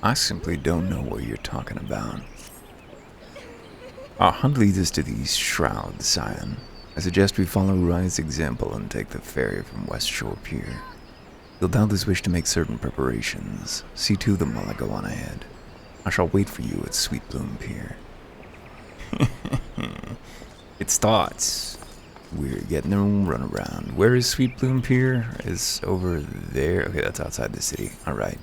I simply don't know what you're talking about. Our hunt leads us to these shrouds, Scion. I suggest we follow Rye's example and take the ferry from West Shore Pier. You'll doubtless wish to make certain preparations. See to them while I go on ahead. I shall wait for you at Sweet Bloom Pier. It starts. We're getting a run around. Where is Sweet Bloom Pier? Is over there. Okay, that's outside the city. Alright.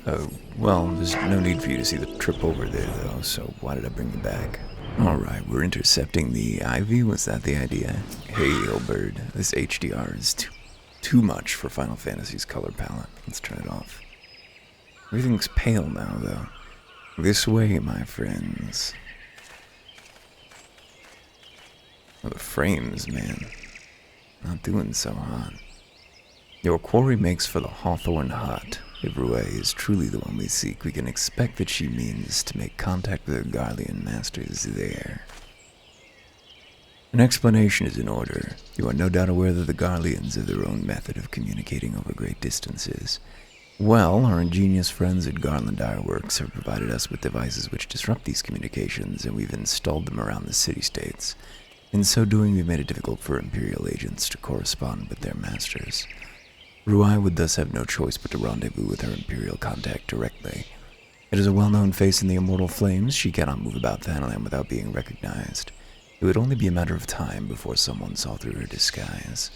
Oh, well, there's no need for you to see the trip over there, though, so why did I bring you back? Alright, we're intercepting the Ivy. Was that the idea? Hey, Hilbert, this HDR is too much for Final Fantasy's color palette. Let's turn it off. Everything's pale now, though. This way, my friends. Oh, the frames, man. Not doing so hot. Your quarry makes for the Hawthorne Hut. If Rue is truly the one we seek, we can expect that she means to make contact with her Garlean masters there. An explanation is in order. You are no doubt aware that the Garleans have their own method of communicating over great distances. Well, our ingenious friends at Garland Ironworks have provided us with devices which disrupt these communications, and we've installed them around the city-states. In so doing, we've made it difficult for Imperial agents to correspond with their masters. Rui would thus have no choice but to rendezvous with her Imperial contact directly. It is a well-known face in the Immortal Flames. She cannot move about Thanalan without being recognized. It would only be a matter of time before someone saw through her disguise.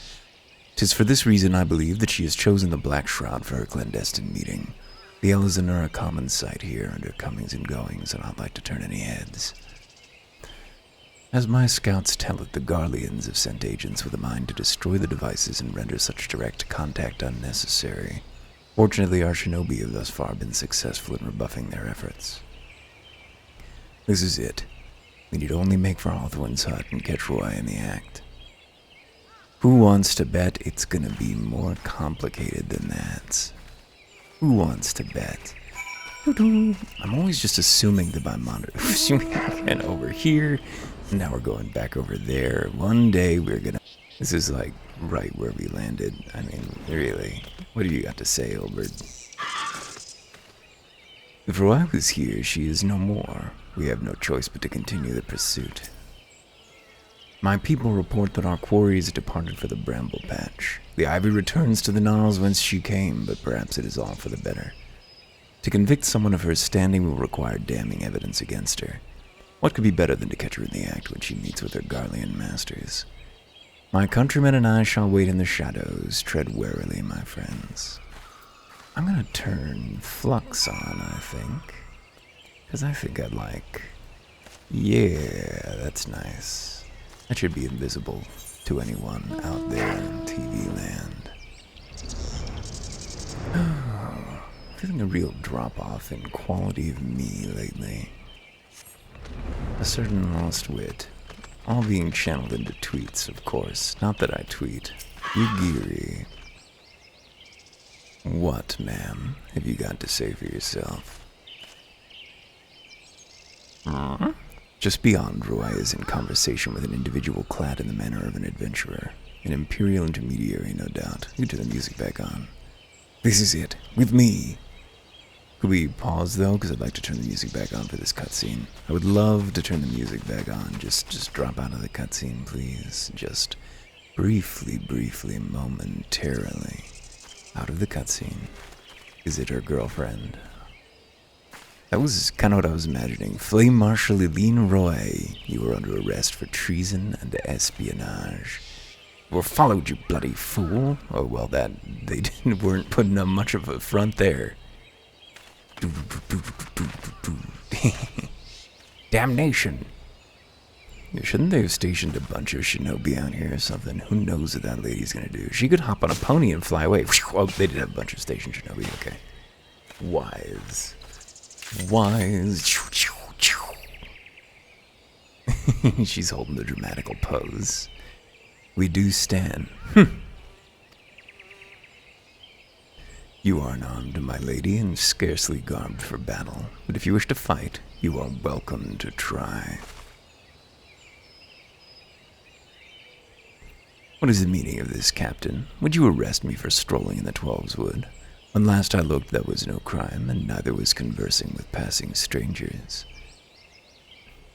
'Tis for this reason I believe that she has chosen the Black Shroud for her clandestine meeting. The Elizan are a common sight here under comings and goings, and I'd like to turn any heads. As my scouts tell it, the Garleans have sent agents with a mind to destroy the devices and render such direct contact unnecessary. Fortunately, our shinobi have thus far been successful in rebuffing their efforts. This is it. We need only make for Hawthorne's hut and catch Roy in the act. Who wants to bet it's gonna be more complicated than that? Who wants to bet? I'm always just assuming that my monitor and over here. Now we're going back over there. One day we're gonna... This is like right where we landed. I mean, really. What do you got to say, Hilbert? If Roy was here, she is no more. We have no choice but to continue the pursuit. My people report that our quarry has departed for the Bramble Patch. The Ivy returns to the gnarls whence she came, but perhaps it is all for the better. To convict someone of her standing will require damning evidence against her. What could be better than to catch her in the act when she meets with her Garlean masters? My countrymen and I shall wait in the shadows. Tread warily, my friends. I'm gonna turn Flux on, I think. Because I think I'd like... Yeah, that's nice. That should be invisible to anyone out there in TV land. Feeling a real drop-off in quality of me lately. A certain lost wit. All being channeled into tweets, of course. Not that I tweet. Yugiri. What, ma'am, have you got to say for yourself? Just beyond, Roy is in conversation with an individual clad in the manner of an adventurer. An Imperial intermediary, no doubt. You turn the music back on. This is it. With me. Could we pause, though? Because I'd like to turn the music back on for this cutscene. I would love to turn the music back on. Just drop out of the cutscene, please. Just briefly, momentarily. Out of the cutscene. Is it her girlfriend? That was kind of what I was imagining. Flame Marshal Eileen Roy, you are under arrest for treason and espionage. We're followed, you bloody fool. Oh, well, they weren't putting up much of a front there. Damnation. Shouldn't they have stationed a bunch of shinobi out here or something? Who knows what that lady's gonna do? She could hop on a pony and fly away. Oh, they did have a bunch of stationed shinobi, okay. Wise. She's holding the dramatical pose. We do stand. You are unarmed, my lady, and scarcely garbed for battle. But if you wish to fight, you are welcome to try. What is the meaning of this, Captain? Would you arrest me for strolling in the Twelves Wood? When last I looked, there was no crime, and neither was conversing with passing strangers.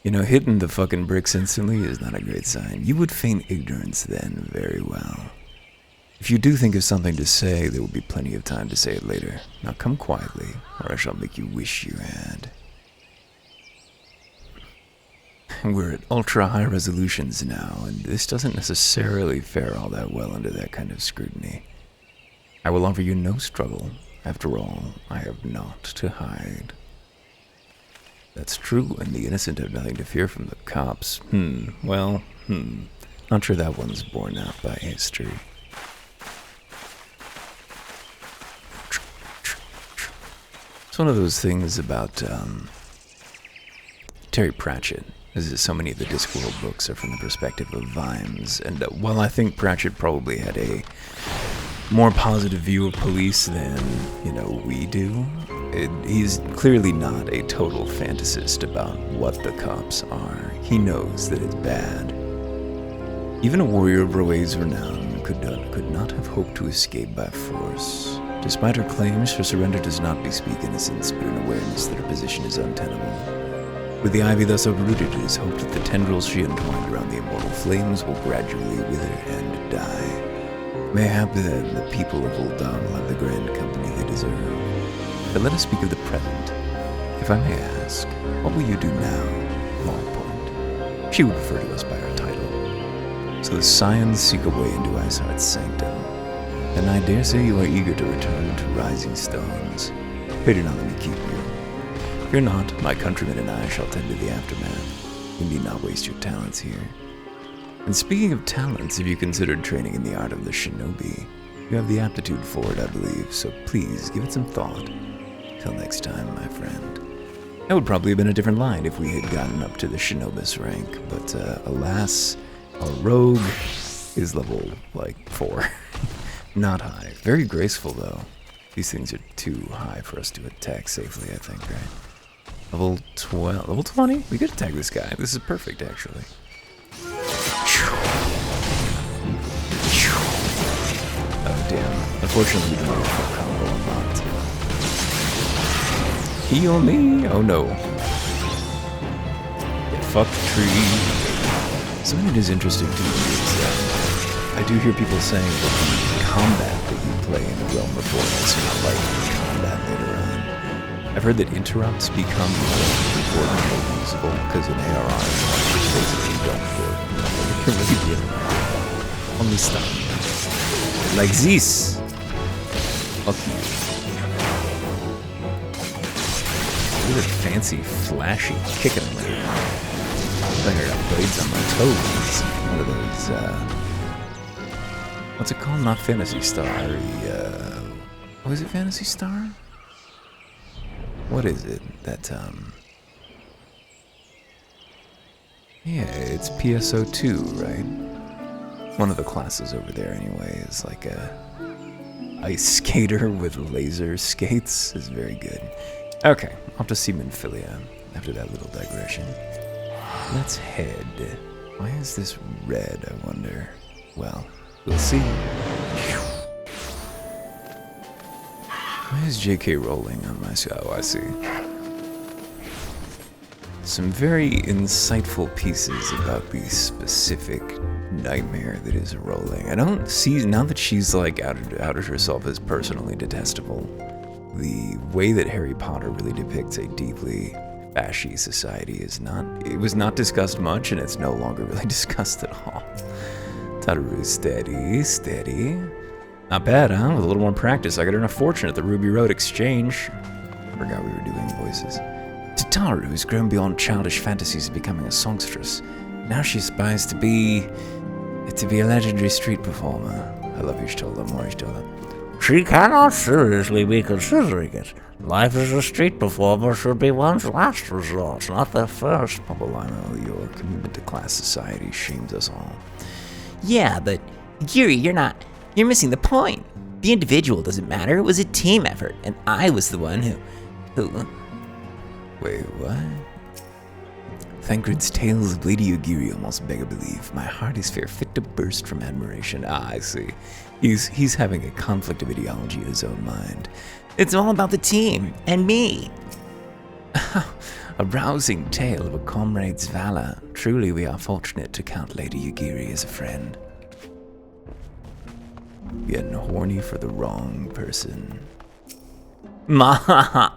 You know, hitting the fucking bricks instantly is not a great sign. You would feign ignorance then very well. If you do think of something to say, there will be plenty of time to say it later. Now come quietly, or I shall make you wish you had. We're at ultra-high resolutions now, and this doesn't necessarily fare all that well under that kind of scrutiny. I will offer you no struggle. After all, I have naught to hide. That's true, and the innocent have nothing to fear from the cops. Not sure that one's borne out by history. It's one of those things about Terry Pratchett. As so many of the Discworld books are from the perspective of Vimes, and while I think Pratchett probably had a more positive view of police than, we do, he's clearly not a total fantasist about what the cops are. He knows that it's bad. Even a warrior of Roe's renown could not have hoped to escape by force. Despite her claims, her surrender does not bespeak innocence, but an awareness that her position is untenable. With the ivy thus uprooted, it is hoped that the tendrils she entwined around the immortal flames will gradually wither and die. Mayhap then the people of Uldam will have the grand company they deserve. But let us speak of the present. If I may ask, what will you do now, Longpoint? She would refer to us by our title. So the Scions seek a way into Iceheart's sanctum, and I dare say you are eager to return to Rising Stones. Pray do not let me keep you. Fear not, my countrymen and I shall tend to the aftermath. You need not waste your talents here. And speaking of talents, have you considered training in the art of the shinobi? You have the aptitude for it, I believe, so please give it some thought. Till next time, my friend. That would probably have been a different line if we had gotten up to the shinobis rank, but alas, our rogue is level, 4. Not high. Very graceful, though. These things are too high for us to attack safely, I think, right? Level 12. Level 20? We could attack this guy. This is perfect, actually. Oh, damn. Unfortunately, we don't have a full combo unlocked. Heal me! Oh, no. Get fucked, tree. Something that is interesting to me is that I do hear people saying that the combat that you play in the Realm Report is not like combat later on. I've heard that interrupts become important or usable because in ARR, you basically don't work. It can really be interrupted. Only stop. Like this. Fuck you. Look at that fancy, flashy kicking leg. I got blades on my toes. One of those, what's it called? Not Phantasy Star. What is it, Phantasy Star? What is it? That, yeah, it's PSO2, right? One of the classes over there, anyway, is like a ice skater with laser skates. Is very good. Okay, off to see Minfilia after that little digression. Let's head. Why is this red, I wonder? Well, we'll see. Why is JK rolling on my... Oh, I see. Some very insightful pieces about the specific nightmare that is rolling. I don't see... Now that she's, outed herself as personally detestable, the way that Harry Potter really depicts a deeply fashy society is not... It was not discussed much, and it's no longer really discussed at all. Tataru, steady, steady. Not bad, huh? With a little more practice, I could earn a fortune at the Ruby Road Exchange. I forgot we were doing voices. Tataru has grown beyond childish fantasies of becoming a songstress. Now she aspires to be a legendary street performer. I love Ishtola, more Ishtola. She cannot seriously be considering it. Life as a street performer should be one's last resort, not their first. Pobolano, your commitment to class society shames us all. Yeah, but Yuri, you're missing the point. The individual doesn't matter. It was a team effort, and I was the one who... Wait, what? Thancred's tales of Lady Yugiri almost beg a belief. My heart is fair fit to burst from admiration. Ah, I see. He's having a conflict of ideology in his own mind. It's all about the team and me. A rousing tale of a comrade's valor. Truly, we are fortunate to count Lady Yugiri as a friend. Getting horny for the wrong person. Ma,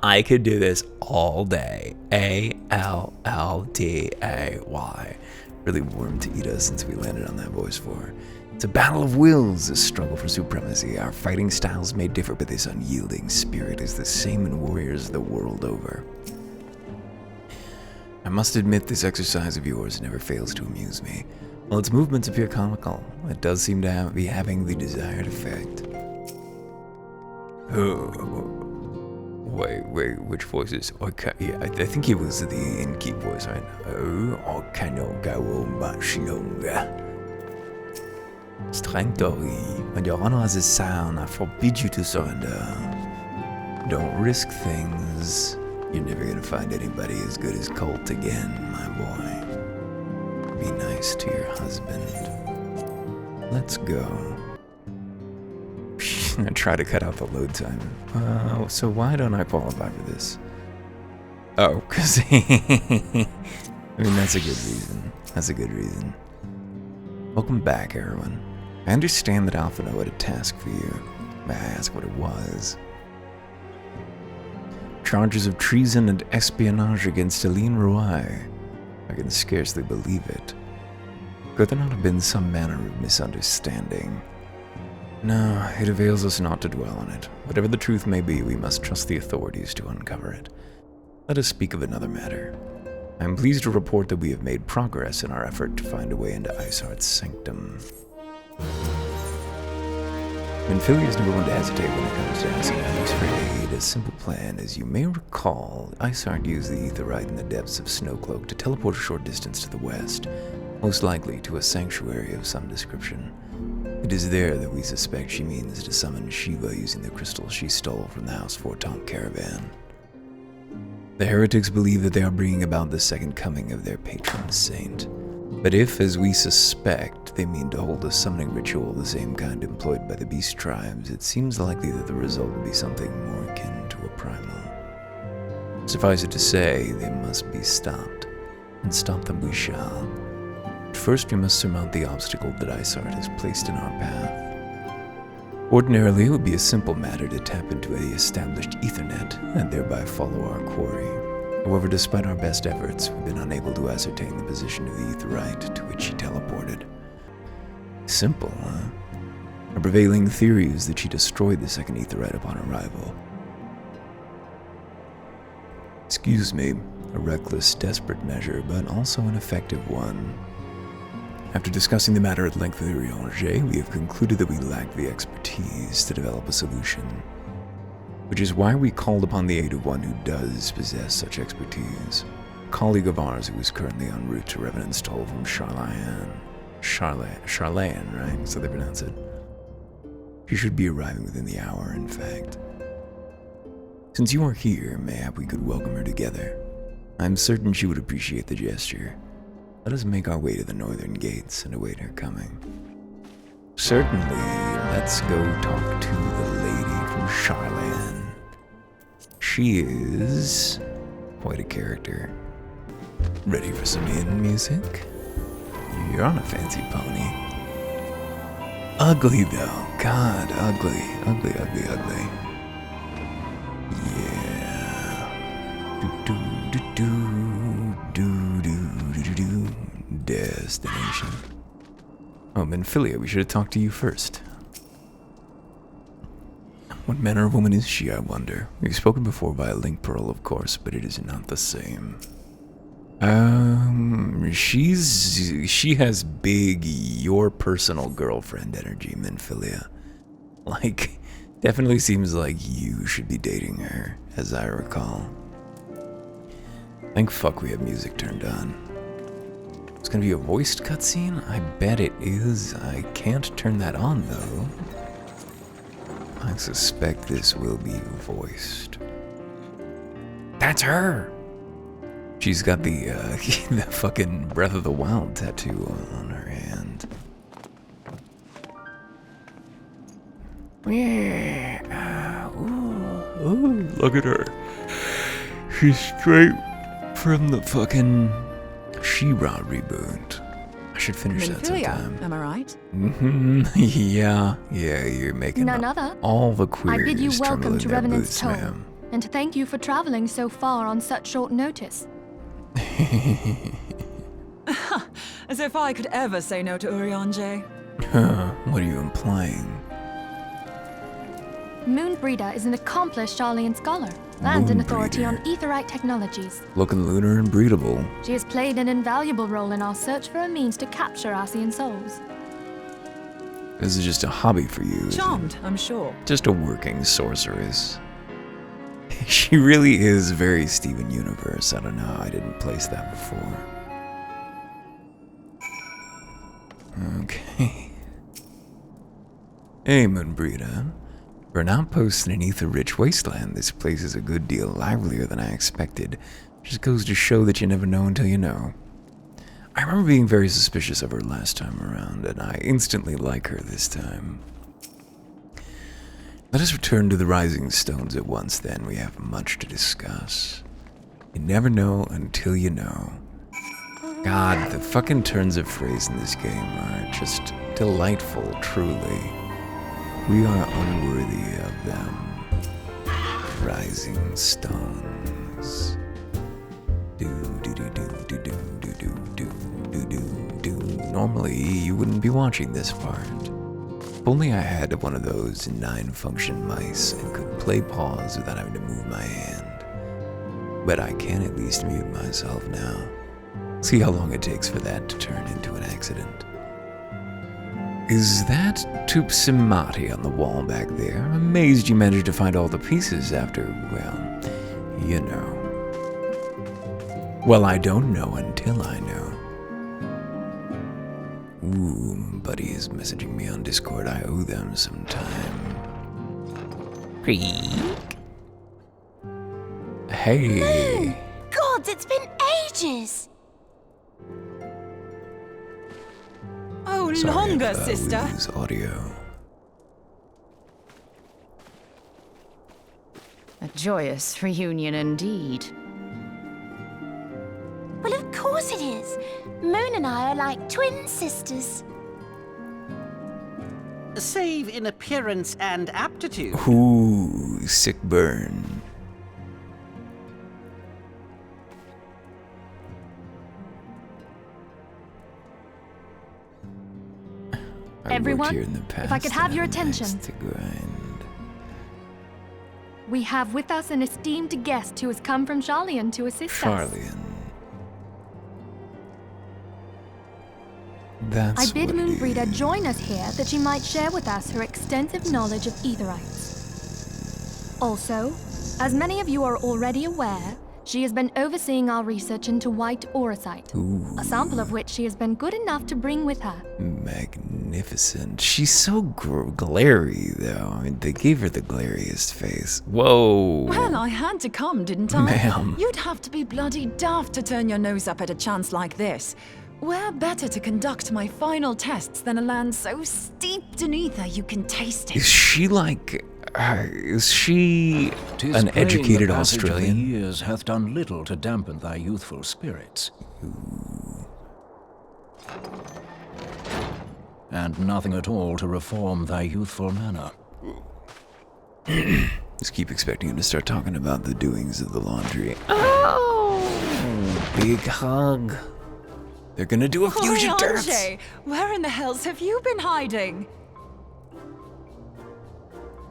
I could do this all day. A-L-L-D-A-Y. Really warmed to Ida since we landed on that voice for her. It's a battle of wills, a struggle for supremacy. Our fighting styles may differ, but this unyielding spirit is the same in warriors the world over. I must admit this exercise of yours never fails to amuse me. While its movements appear comical, it does seem to be having the desired effect. Oh. Wait, which voice is... Okay, yeah, I think it was the innkeep voice, right? Oh, I cannot go on much longer. Strengthory, when your honor has a sound, I forbid you to surrender. Don't risk things. You're never gonna find anybody as good as Colt again, my boy. Be nice to your husband. Let's go. I try to cut out the load time. So why don't I qualify for this? Oh, because... I mean, that's a good reason. That's a good reason. Welcome back, everyone. I understand that Alphino had a task for you. May I ask what it was? Charges of treason and espionage against Aline Rouai. I can scarcely believe it. Could there not have been some manner of misunderstanding? No, it avails us not to dwell on it. Whatever the truth may be, we must trust the authorities to uncover it. Let us speak of another matter. I am pleased to report that we have made progress in our effort to find a way into Isart's sanctum. Minfilia is never one to hesitate when it comes to asking others for aid. A simple plan, as you may recall, Isart used the Aetheryte in the depths of Snowcloak to teleport a short distance to the west, most likely to a sanctuary of some description. It is there that we suspect she means to summon Shiva using the crystal she stole from the House Fortomp caravan. The heretics believe that they are bringing about the second coming of their patron saint. But if, as we suspect, they mean to hold a summoning ritual the same kind employed by the beast tribes, it seems likely that the result will be something more akin to a primal. Suffice it to say, they must be stopped, and stop them we shall. But first we must surmount the obstacle that Isart has placed in our path. Ordinarily, it would be a simple matter to tap into the established Ethernet and thereby follow our quarry. However, despite our best efforts, we've been unable to ascertain the position of the Aetheryte to which she teleported. Simple, huh? Our prevailing theory is that she destroyed the second Aetheryte upon arrival. Excuse me, a reckless, desperate measure, but also an effective one. After discussing the matter at length with Eorzea, we have concluded that we lack the expertise to develop a solution, which is why we called upon the aid of one who does possess such expertise. A colleague of ours who is currently en route to Revenant's Toll from Charlayan, right? So they pronounce it. She should be arriving within the hour, in fact. Since you are here, mayhap we could welcome her together. I'm certain she would appreciate the gesture. Let us make our way to the northern gates and await her coming. Certainly, let's go talk to the lady from Charlayan. She is quite a character. Ready for some in music? You're on a fancy pony. Ugly though, God, ugly. Yeah. Destination. Oh, Minfilia, we should have talked to you first. What manner of woman is she, I wonder? We've spoken before via Link Pearl, of course, but it is not the same. She has big, your personal girlfriend energy, Minfilia. Like, definitely seems like you should be dating her, as I recall. Thank fuck we have music turned on. It's gonna be a voiced cutscene? I bet it is. I can't turn that on, though. I suspect this will be voiced. That's her! She's got the the fucking Breath of the Wild tattoo on her hand. Yeah. Ooh, look at her. She's straight from the fucking She-Ra reboot. I should finish that sometime. Am I right? Yeah, you're making None other. all the I queries bid you tremble welcome in to their Revenant's boots, Toll, ma'am. and to thank you for traveling so far on such short notice. As if I could ever say no to Eorzea. What are you implying? Moonbreeder is an accomplished Sharlayan scholar and an authority on Moonbreeder. Aetherite technologies. Looking lunar and breedable. She has played an invaluable role in our search for a means to capture Arcean souls. This is just a hobby for you. isn't it? Charmed, I'm sure. Just a working sorceress. She really is very Steven Universe. I don't know how I didn't place that before. Okay. Hey, Moonbreeder. For an outpost in an ether-rich wasteland, this place is a good deal livelier than I expected. Just goes to show that you never know until you know. I remember being very suspicious of her last time around, and I instantly like her this time. Let us return to the Rising Stones at once, then. We have much to discuss. You never know until you know. God, the fucking turns of phrase in this game are just delightful, truly. We are unworthy of them. Rising Stones. Normally, you wouldn't be watching this part. If only I had one of those 9-function mice and could play pause without having to move my hand. But I can at least mute myself now. See how long it takes for that to turn into an accident. Is that Tupsimati on the wall back there? I'm amazed you managed to find all the pieces after, well, you know. Well, I don't know until I know. Ooh, buddy is messaging me on Discord. I owe them some time. Creak. Hey. God, it's been ages! Oh, Sorry longer, if, sister. we lose audio. A joyous reunion indeed. Well, of course it is. Moon and I are like twin sisters. Save in appearance and aptitude. Ooh, sick burn. I Everyone, worked here in the past if I could have and your have an axe attention. to grind. We have with us an esteemed guest who has come from Sharlayan to assist us. Sharlayan. That's I bid what it Moonbreeder is. join us here that she might share with us her extensive knowledge of Aetherites. Also, as many of you are already aware, she has been overseeing our research into white auracite, a sample of which she has been good enough to bring with her. Magnificent. She's so glary, though. I mean, they gave her the glariest face. Whoa. Well, I had to come, didn't I? Ma'am. You'd have to be bloody daft to turn your nose up at a chance like this. Where better to conduct my final tests than a land so steeped in ether you can taste Is it? she like... is she 'Tis an plain educated the passage of the Australian? years hath done little to dampen thy youthful spirits. And nothing at all to reform thy youthful manner. Just keep expecting him to start talking about the doings of the laundry. Oh! Big hug. They're gonna do a fusion dance. Eorzea, where in the hells have you been hiding?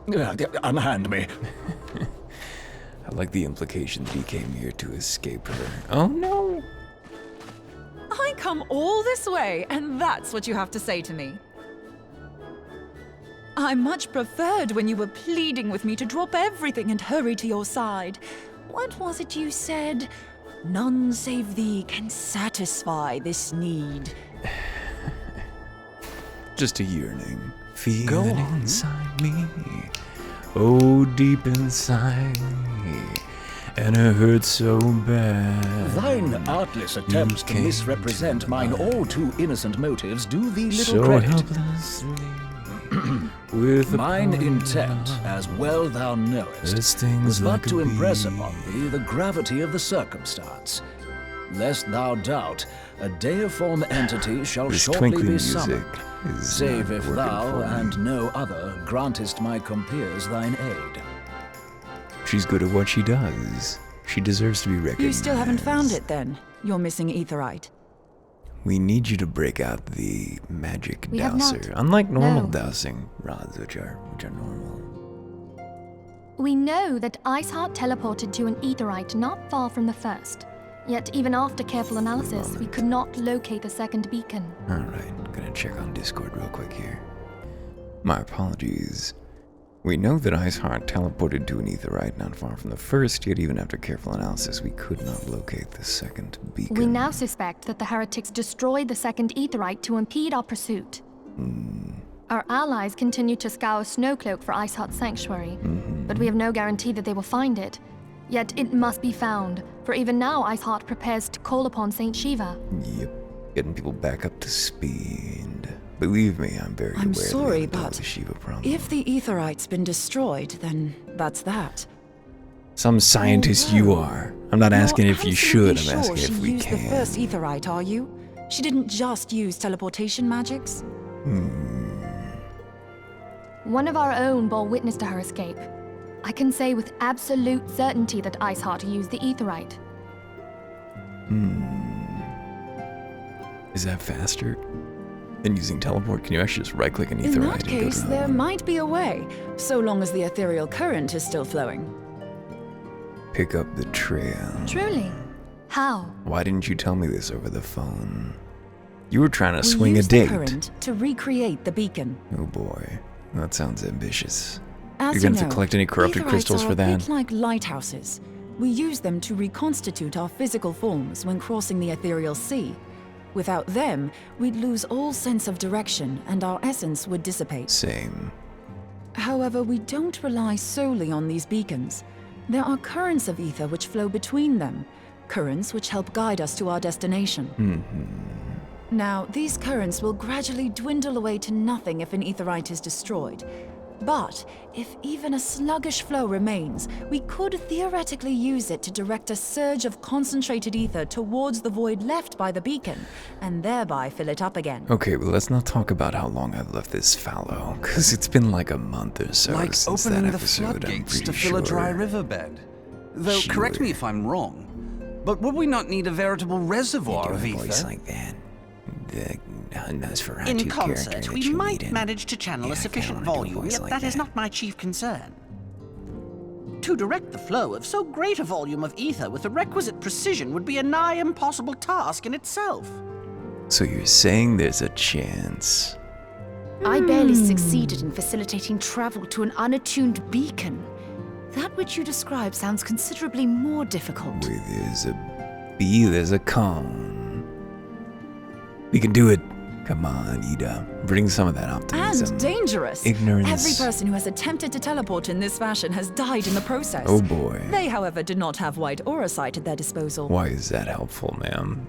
Unhand me. I like the implication that he came here to escape her. Oh no! I come all this way, and that's what you have to say to me. I much preferred when you were pleading with me to drop everything and hurry to your side. What was it you said? None save thee can satisfy this need. Just a yearning. Go Feeling on. inside me. Oh, deep inside me. and it hurts so bad. Thine artless attempts to came misrepresent to mine mind. all too innocent motives do thee little So credit. helplessly, with Mine upon intent, love, as well thou knowest, that stings was but like a to impress bee. upon thee the gravity of the circumstance. Lest thou doubt, a deiform entity shall This shortly twinkling be music summoned, is save not if working thou for me. and no other grantest my compeers thine aid. She's good at what she does. She deserves to be recognized. You still haven't found it then? You're missing Aetherite. We need you to break out the magic We have not. dowser. Unlike normal No. dowsing rods, which are normal. We know that Iceheart teleported to an Aetherite not far from the first. Yet even after careful analysis, we could not locate the second beacon. Alright, gonna check on Discord real quick here. My apologies. We know that Iceheart teleported to an Aetherite not far from the first, yet even after careful analysis, we could not locate the second beacon. We now suspect that the heretics destroyed the second Aetherite to impede our pursuit. Our allies continue to scour Snowcloak for Iceheart's sanctuary, but we have no guarantee that they will find it. Yet it must be found, for even now Iceheart prepares to call upon Saint Shiva. Yep, getting people back up to speed. Believe me, I'm very aware I'm sorry, of but the Shiva problem. if the Aetherite's been destroyed, then that's that. Some scientist you Although, are. I'm not asking You're if you should, I'm absolutely asking sure if she we used can. the first Aetherite, are you? She didn't just use teleportation magics? One of our own bore witness to her escape. I can say with absolute certainty that Iceheart used the Aetherite. Is that faster than using teleport? Can you actually just right-click an Aetherite In that and go case, to there another one? might be a way, so long as the ethereal current is still flowing. Pick up the trail. Truly? How? Why didn't you tell me this over the phone? You were trying to We swing a use date. the current to recreate the beacon. Oh boy, that sounds ambitious. As You're gonna you have know, to collect any corrupted Aetherites crystals are for a that? bit like lighthouses. We use them to reconstitute our physical forms when crossing the ethereal sea. Without them, we'd lose all sense of direction and our essence would dissipate. Same. However, we don't rely solely on these beacons. There are currents of ether which flow between them, currents which help guide us to our destination. Now, these currents will gradually dwindle away to nothing if an Aetherite is destroyed. But if even a sluggish flow remains, we could theoretically use it to direct a surge of concentrated ether towards the void left by the beacon, and thereby fill it up again. Okay, well let's not talk about how long I've left this fallow, because it's been like a month or so Like since that opening the episode, I'm floodgates pretty to fill a dry sure. riverbed. Though, correct me if I'm wrong, but would we not need a veritable reservoir of Doing a voice ether? like that. The Nosferatu In character concert, that we you might meet in. manage to channel Yeah, a I sufficient kinda wanna do a volume, voice yet like that is that. not my chief concern. To direct the flow of so great a volume of ether with the requisite precision would be a nigh impossible task in itself. So you're saying there's a chance? I barely succeeded in facilitating travel to an unattuned beacon. That which you describe sounds considerably more difficult. Where there's a bee, there's a cone. We can do it. Come on, Ida. Bring some of that optimism. And dangerous. Ignorance. Every person who has attempted to teleport in this fashion has died in the process. Oh boy. They, however, did not have white aurosite at their disposal. Why is that helpful, ma'am?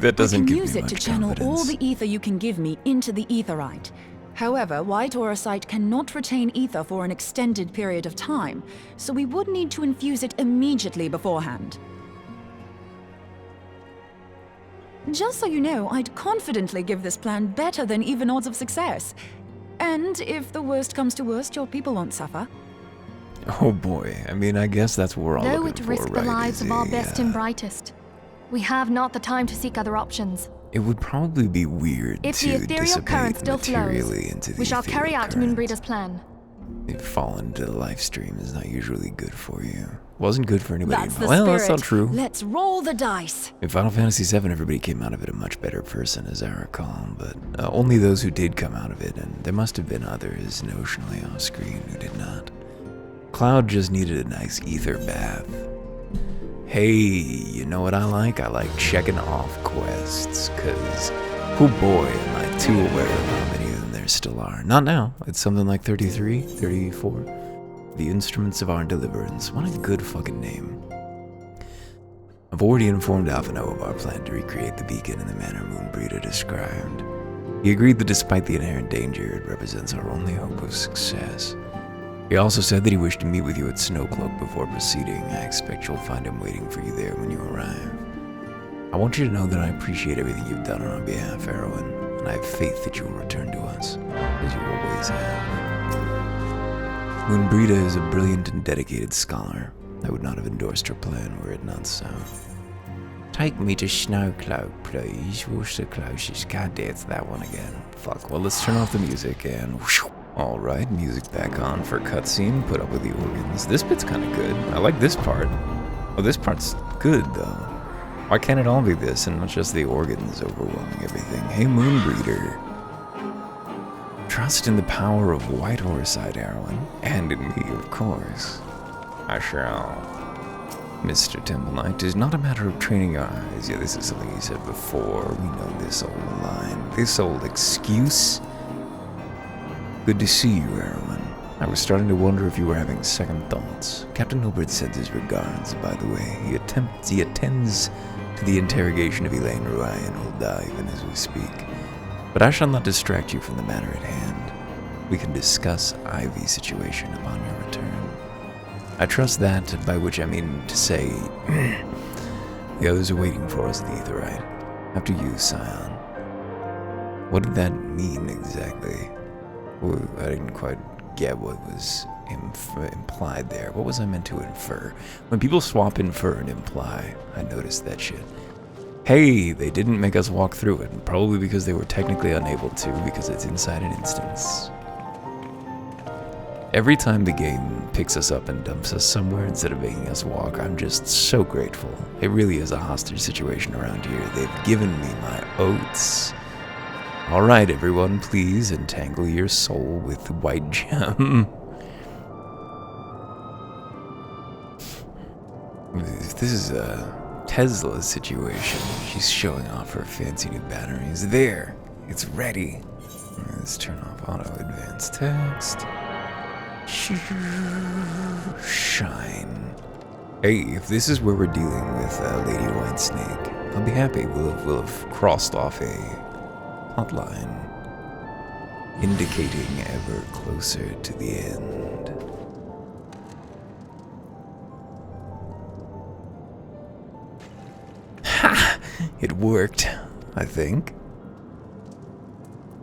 That doesn't I can give use me it to much channel confidence. all the ether you can give me into the Aetherite. However, white aurosite cannot retain ether for an extended period of time, so we would need to infuse it immediately beforehand. Just so you know, I'd confidently give this plan better than even odds of success. And if the worst comes to worst, your people won't suffer. Oh boy. I mean, I guess that's what we're all Though looking it for, risk right? the lives is of our a, best and brightest. We have not the time to seek other options. It would probably be weird If to the ethereal dissipate current still materially flows, into the we shall carry ethereal out current. Moonbreeder's plan. Fall into the live stream is not usually good for you. Wasn't good for anybody. That's the Well, spirit. that's not true. Let's roll the dice. In Final Fantasy VII, everybody came out of it a much better person, as I recall, but only those who did come out of it, and there must have been others notionally off screen who did not. Cloud just needed a nice ether bath. Hey, you know what I like? I like checking off quests, because, oh boy, am I too aware of how many of them there still are. Not now. It's something like 33, 34. The instruments of our deliverance. What a good fucking name. I've already informed Alphino of our plan to recreate the beacon in the manner Moonbreeder described. He agreed that despite the inherent danger, it represents our only hope of success. He also said that he wished to meet with you at Snowcloak before proceeding. I expect you'll find him waiting for you there when you arrive. I want you to know that I appreciate everything you've done on our behalf, Erwin, and I have faith that you will return to us, as you always have. Moonbreeder is a brilliant and dedicated scholar. I would not have endorsed her plan were it not so. Take me to Snowcloak, please. What's the closest? God damn, it's that one again. Fuck, well, let's turn off the music and... Alright, music back on for cutscene. Put up with the organs. This bit's kind of good. I like this part. Oh, this part's good, though. Why can't it all be this and not just the organs overwhelming everything? Hey, Moonbreeder. Trust in the power of white Orside, Erwin. And in me, of course. I shall. Mr. Temple Knight, it is not a matter of training your eyes. Yeah, this is something he said before. We know this old line. This old excuse. Good to see you, Erwin. I was starting to wonder if you were having second thoughts. Captain Hilbert sends his regards, by the way. He attends to the interrogation of Elaine Ruai and Ulda even as we speak. But I shall not distract you from the matter at hand. We can discuss Ivy's situation upon your return. I trust that, by which I mean to say, the others are waiting for us at the Aetherite. After you, Scion. What did that mean exactly? Well, I didn't quite get what was implied there. What was I meant to infer? When people swap infer and imply, I noticed that shit. Hey, they didn't make us walk through it, probably because they were technically unable to, because it's inside an instance. Every time the game picks us up and dumps us somewhere instead of making us walk, I'm just so grateful. It really is a hostage situation around here. They've given me my oats. Alright, everyone, please entangle your soul with the white gem. This is a Tesla situation. She's showing off her fancy new batteries. There, it's ready. Let's turn off auto advanced text. Shine. Hey, if this is where we're dealing with Lady Whitesnake, I'll be happy. We'll have crossed off a hotline indicating ever closer to the end. Ha! It worked, I think.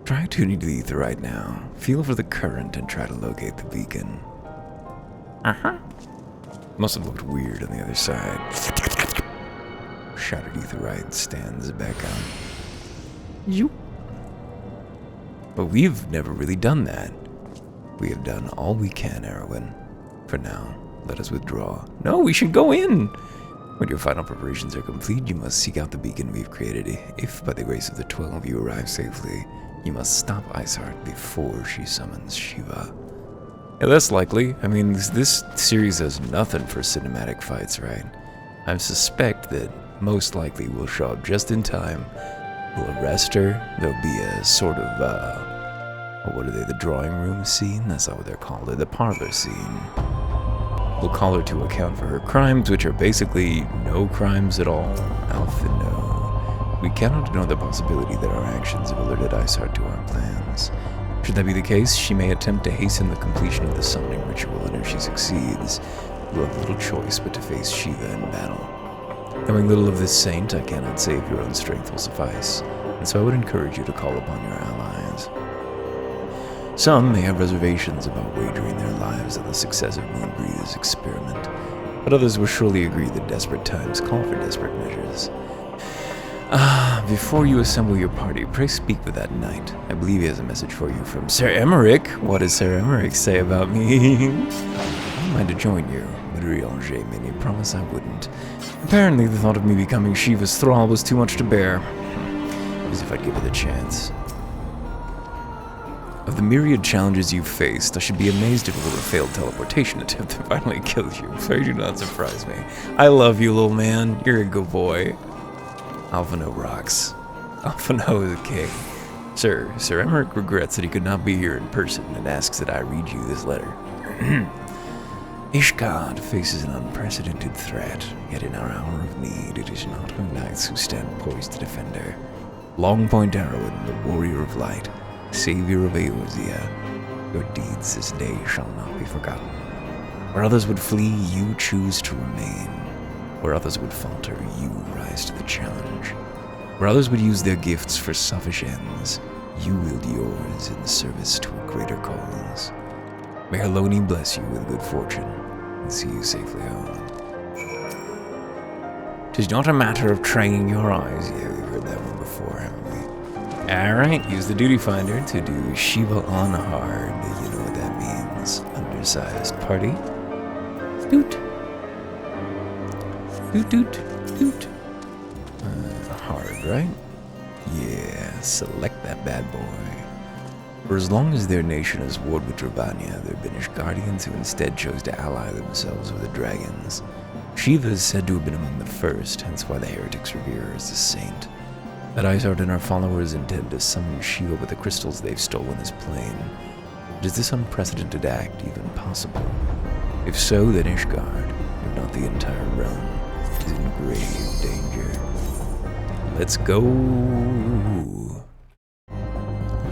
Try tuning to the Aetherite now. Feel for the current and try to locate the beacon. Must have looked weird on the other side. Shattered Aetherite stands back on. You. But we've never really done that. We have done all we can, Erwin. For now, let us withdraw. No, we should go in! When your final preparations are complete, you must seek out the beacon we've created. If, by the grace of the 12, you arrive safely, you must stop Iceheart before she summons Shiva. Yeah, that's likely. I mean, this series has nothing for cinematic fights, right? I suspect that most likely we'll show up just in time. We'll arrest her. There'll be a sort of, what are they, the drawing room scene? That's not what they're called. The parlor scene. We'll call her to account for her crimes, which are basically no crimes at all. Alpha, no. We cannot ignore the possibility that our actions have alerted Iceheart to our plans. Should that be the case, she may attempt to hasten the completion of the summoning ritual, and if she succeeds, we'll have little choice but to face Shiva in battle. Knowing little of this saint, I cannot say if your own strength will suffice, and so I would encourage you to call upon your allies. Some may have reservations about wagering their lives on the success of Moonbreeder's experiment, but others will surely agree that desperate times call for desperate measures. Before you assemble your party, pray speak with that knight. I believe he has a message for you from Sir Emmerich. What does Sir Emmerich say about me? I don't mind to join you, but Eorzea made me promise I wouldn't. Apparently, the thought of me becoming Shiva's thrall was too much to bear. As if I'd give it a chance. Of the myriad challenges you've faced, I should be amazed if it were a failed teleportation attempt that finally killed you. Sorry, do not surprise me. I love you, little man. You're a good boy. Alphino rocks. Alphino is a king. Sir Emmerich regrets that he could not be here in person and asks that I read you this letter. Ishgard faces an unprecedented threat, yet in our hour of need, it is not her knights who stand poised to defend her. Longpoint Arrowin, the warrior of light, savior of Eorzea, your deeds this day shall not be forgotten. Where others would flee, you choose to remain. Where others would falter, you rise to the challenge. Where others would use their gifts for selfish ends, you wield yours in service to a greater cause. May Haloni bless you with good fortune, and see you safely home. 'Tis not a matter of training your eyes. Yeah, we've heard that one before, haven't we? Alright, use the duty finder to do Shiva on hard. You know what that means. Undersized party. Doot. Doot, doot, doot. Hard, right? Yeah, select that bad boy. For as long as their nation has warred with Dravania, there have been Ishgardians who instead chose to ally themselves with the dragons. Shiva is said to have been among the first, hence why the heretics revere her as a saint. That Izard and our followers intend to summon Shiva with the crystals they've stolen is plain. But is this unprecedented act even possible? If so, then Ishgard, if not the entire realm, is in grave danger. Let's go.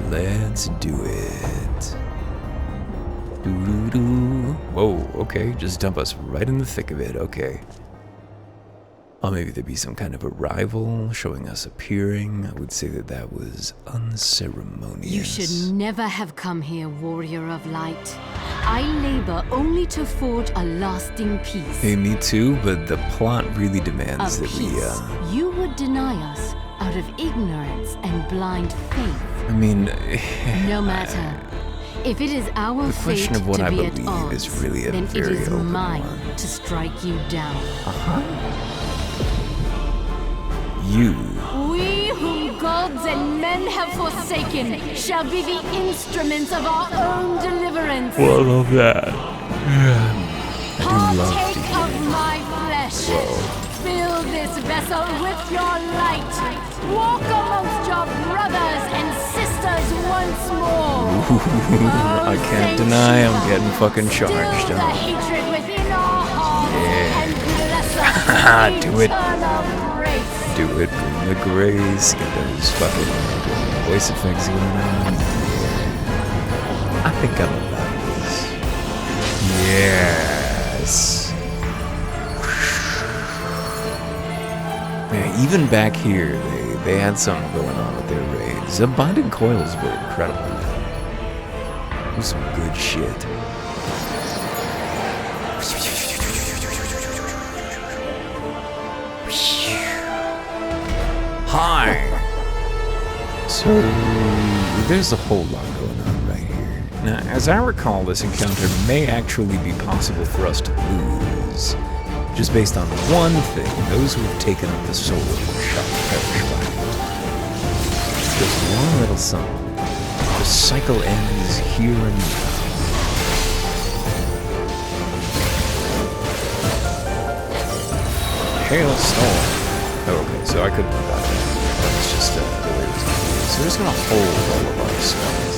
Let's do it. Doo-doo-doo. Whoa, okay, just dump us right in the thick of it, okay. Or maybe there'd be some kind of arrival showing us appearing. I would say that that was unceremonious. You should never have come here, warrior of light. I labor only to forge a lasting peace. Hey, me too, but the plot really demands A that we, peace you would deny us out of ignorance and blind faith. I mean... No matter. If it is our the question fate of what to I be at believe odds, is really a then it very is open mine one. to strike you down. You. We whom gods and men have forsaken shall be the instruments of our own deliverance. Well, I love that. I do love to Partake hear of my flesh. Fill this vessel with your light. Walk amongst your brothers and sisters once more. I can't deny I'm getting fucking Still charged the up. hatred within our hearts and bless us with Do it. eternal grace. Do it, bring the grace, get those fucking voice effects going on. I think I'm about this. Yes. Man, even back here, they had something going on with their raids. The binding coils were incredible, man. It was some good shit. Hi! So, there's a whole lot going on right here. Now, as I recall, this encounter may actually be possible for us to lose. Just based on one thing, those who have taken up the sword shall perish by it. Just one little something. The cycle ends here and now. Hailstorm. Oh, okay, so I couldn't have got that. That was just the way it was going to be. So we're just going to hold all of our spells.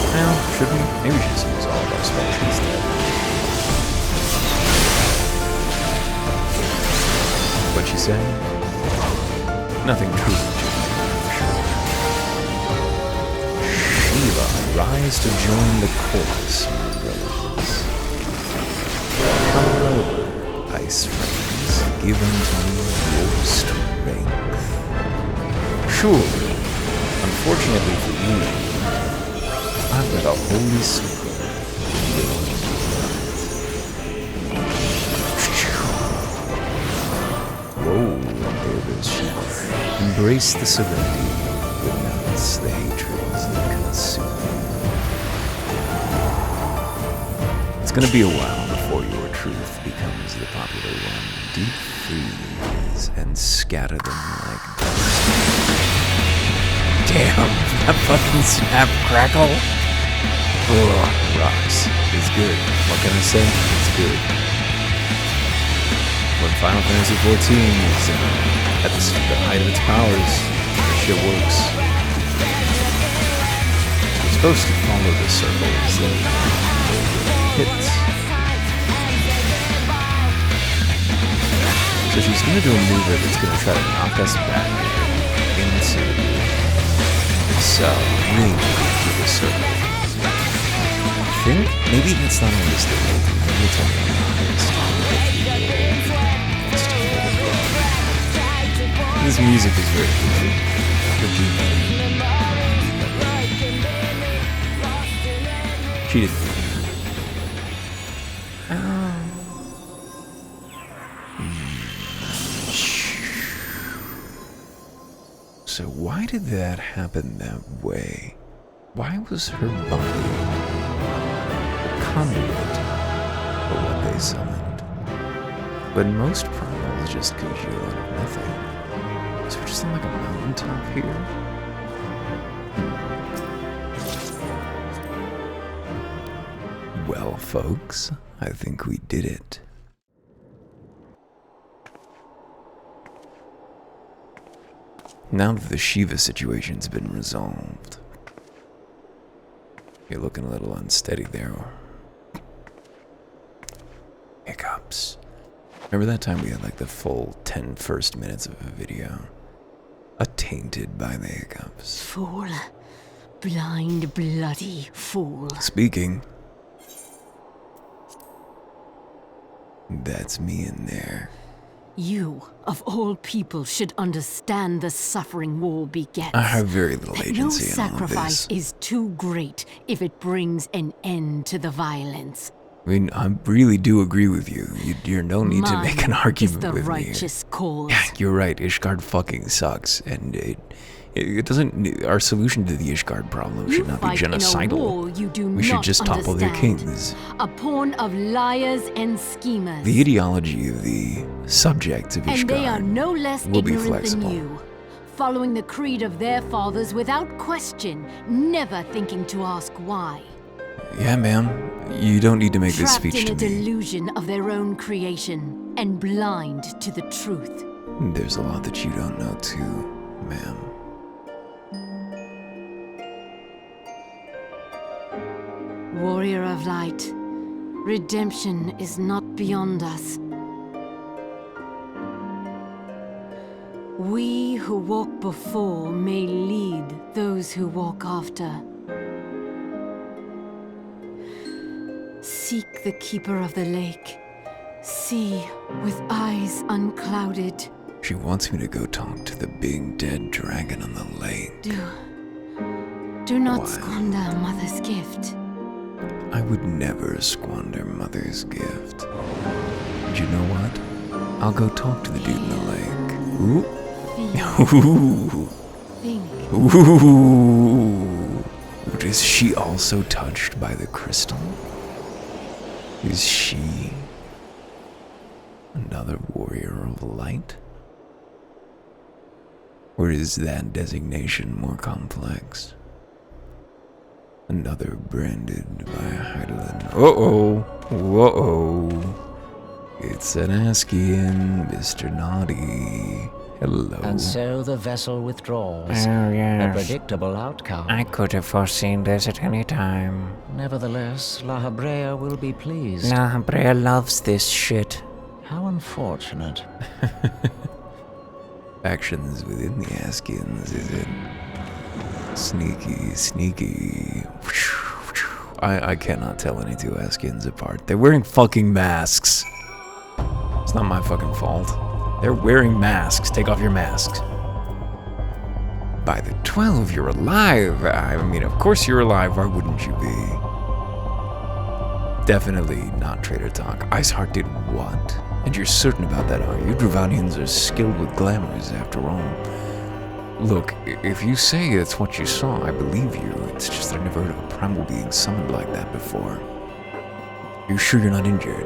Well, should we? Maybe we should just use all of our spells instead. What you say? Nothing truly Shiva, rise to join the chorus, my brothers. Come over, ice friends, give unto me your strength. Surely, unfortunately for you, I've got a holy sword. Whoa, there goes Shiva. Embrace the serenity, renounce the hatreds that consume. It's gonna be a while before your truth becomes the popular one. Deep freeze and scatter them like dust. Damn, that fucking snap crackle. Ugh, rocks. It's good. What can I say? It's good. When Final Fantasy XIV is at the height of its powers, that shit works. You're supposed to follow the circles that hits. So she's gonna do a maneuver that's gonna try to knock us back into the cell. Really do this circle. I think maybe it's not on this thing. Maybe it's on the This music is very good. She didn't. So why did that happen that way? Why was her body a conduit for what they summoned? But most primals just congeal out of nothing. So we're just on like a mountaintop here? Well, folks, I think we did it. Now that the Shiva situation's been resolved. You're looking a little unsteady there. Hiccups. Remember that time we had like the full 10 first minutes of a video? Attainted by the hiccups. Fool. Blind, bloody fool. Speaking. That's me in there. You, of all people, should understand the suffering war begets. I have very little that agency no in all of sacrifice this. is too great if it brings an end to the violence. I mean, I really do agree with you. You're no need to Mine make an argument is the with righteous me. cause. Yeah, you're right. Ishgard fucking sucks, and it doesn't. Our solution to the Ishgard problem should not be genocidal. In a war you do We should not just topple their understand. kings. A pawn of liars and schemers. The ideology of the subjects of And they are Ishgard no less will be ignorant than flexible. you, following the creed of their fathers without question, never thinking to ask why. Yeah, ma'am. You don't need to make this Trapped speech in to a me. delusion of their own creation and blind to the truth. There's a lot that you don't know too, ma'am. Warrior of light, redemption is not beyond us. We who walk before may lead those who walk after. Seek the keeper of the lake. See with eyes unclouded. She wants me to go talk to the big dead dragon on the lake. Do not Why? squander Mother's gift. I would never squander Mother's gift. But you know what? I'll go talk to the dude in the lake. Ooh. Ooh. Think. Ooh. Is she also touched by the crystal? Is she another warrior of light? Or is that designation more complex? Another branded by Heidelin. Uh-oh. Whoa-oh. It's an Askian, Mr. Naughty. Hello. And so the vessel withdraws. Oh, yes. A predictable outcome. I could have foreseen this at any time. Nevertheless, La Habrea will be pleased. Nah, Brea loves this shit. How unfortunate. Factions within the Askians, is it? Sneaky, sneaky. I cannot tell any two Askians apart. They're wearing fucking masks. It's not my fucking fault. They're wearing masks. Take off your masks. By the 12, you're alive. I mean, of course you're alive. Why wouldn't you be? Definitely not Trader Talk. Iceheart did what? And you're certain about that, are you? Dravanians are skilled with glamours, after all. Look, if you say it's what you saw, I believe you. It's just that I've never heard of a primal being summoned like that before. You're sure you're not injured?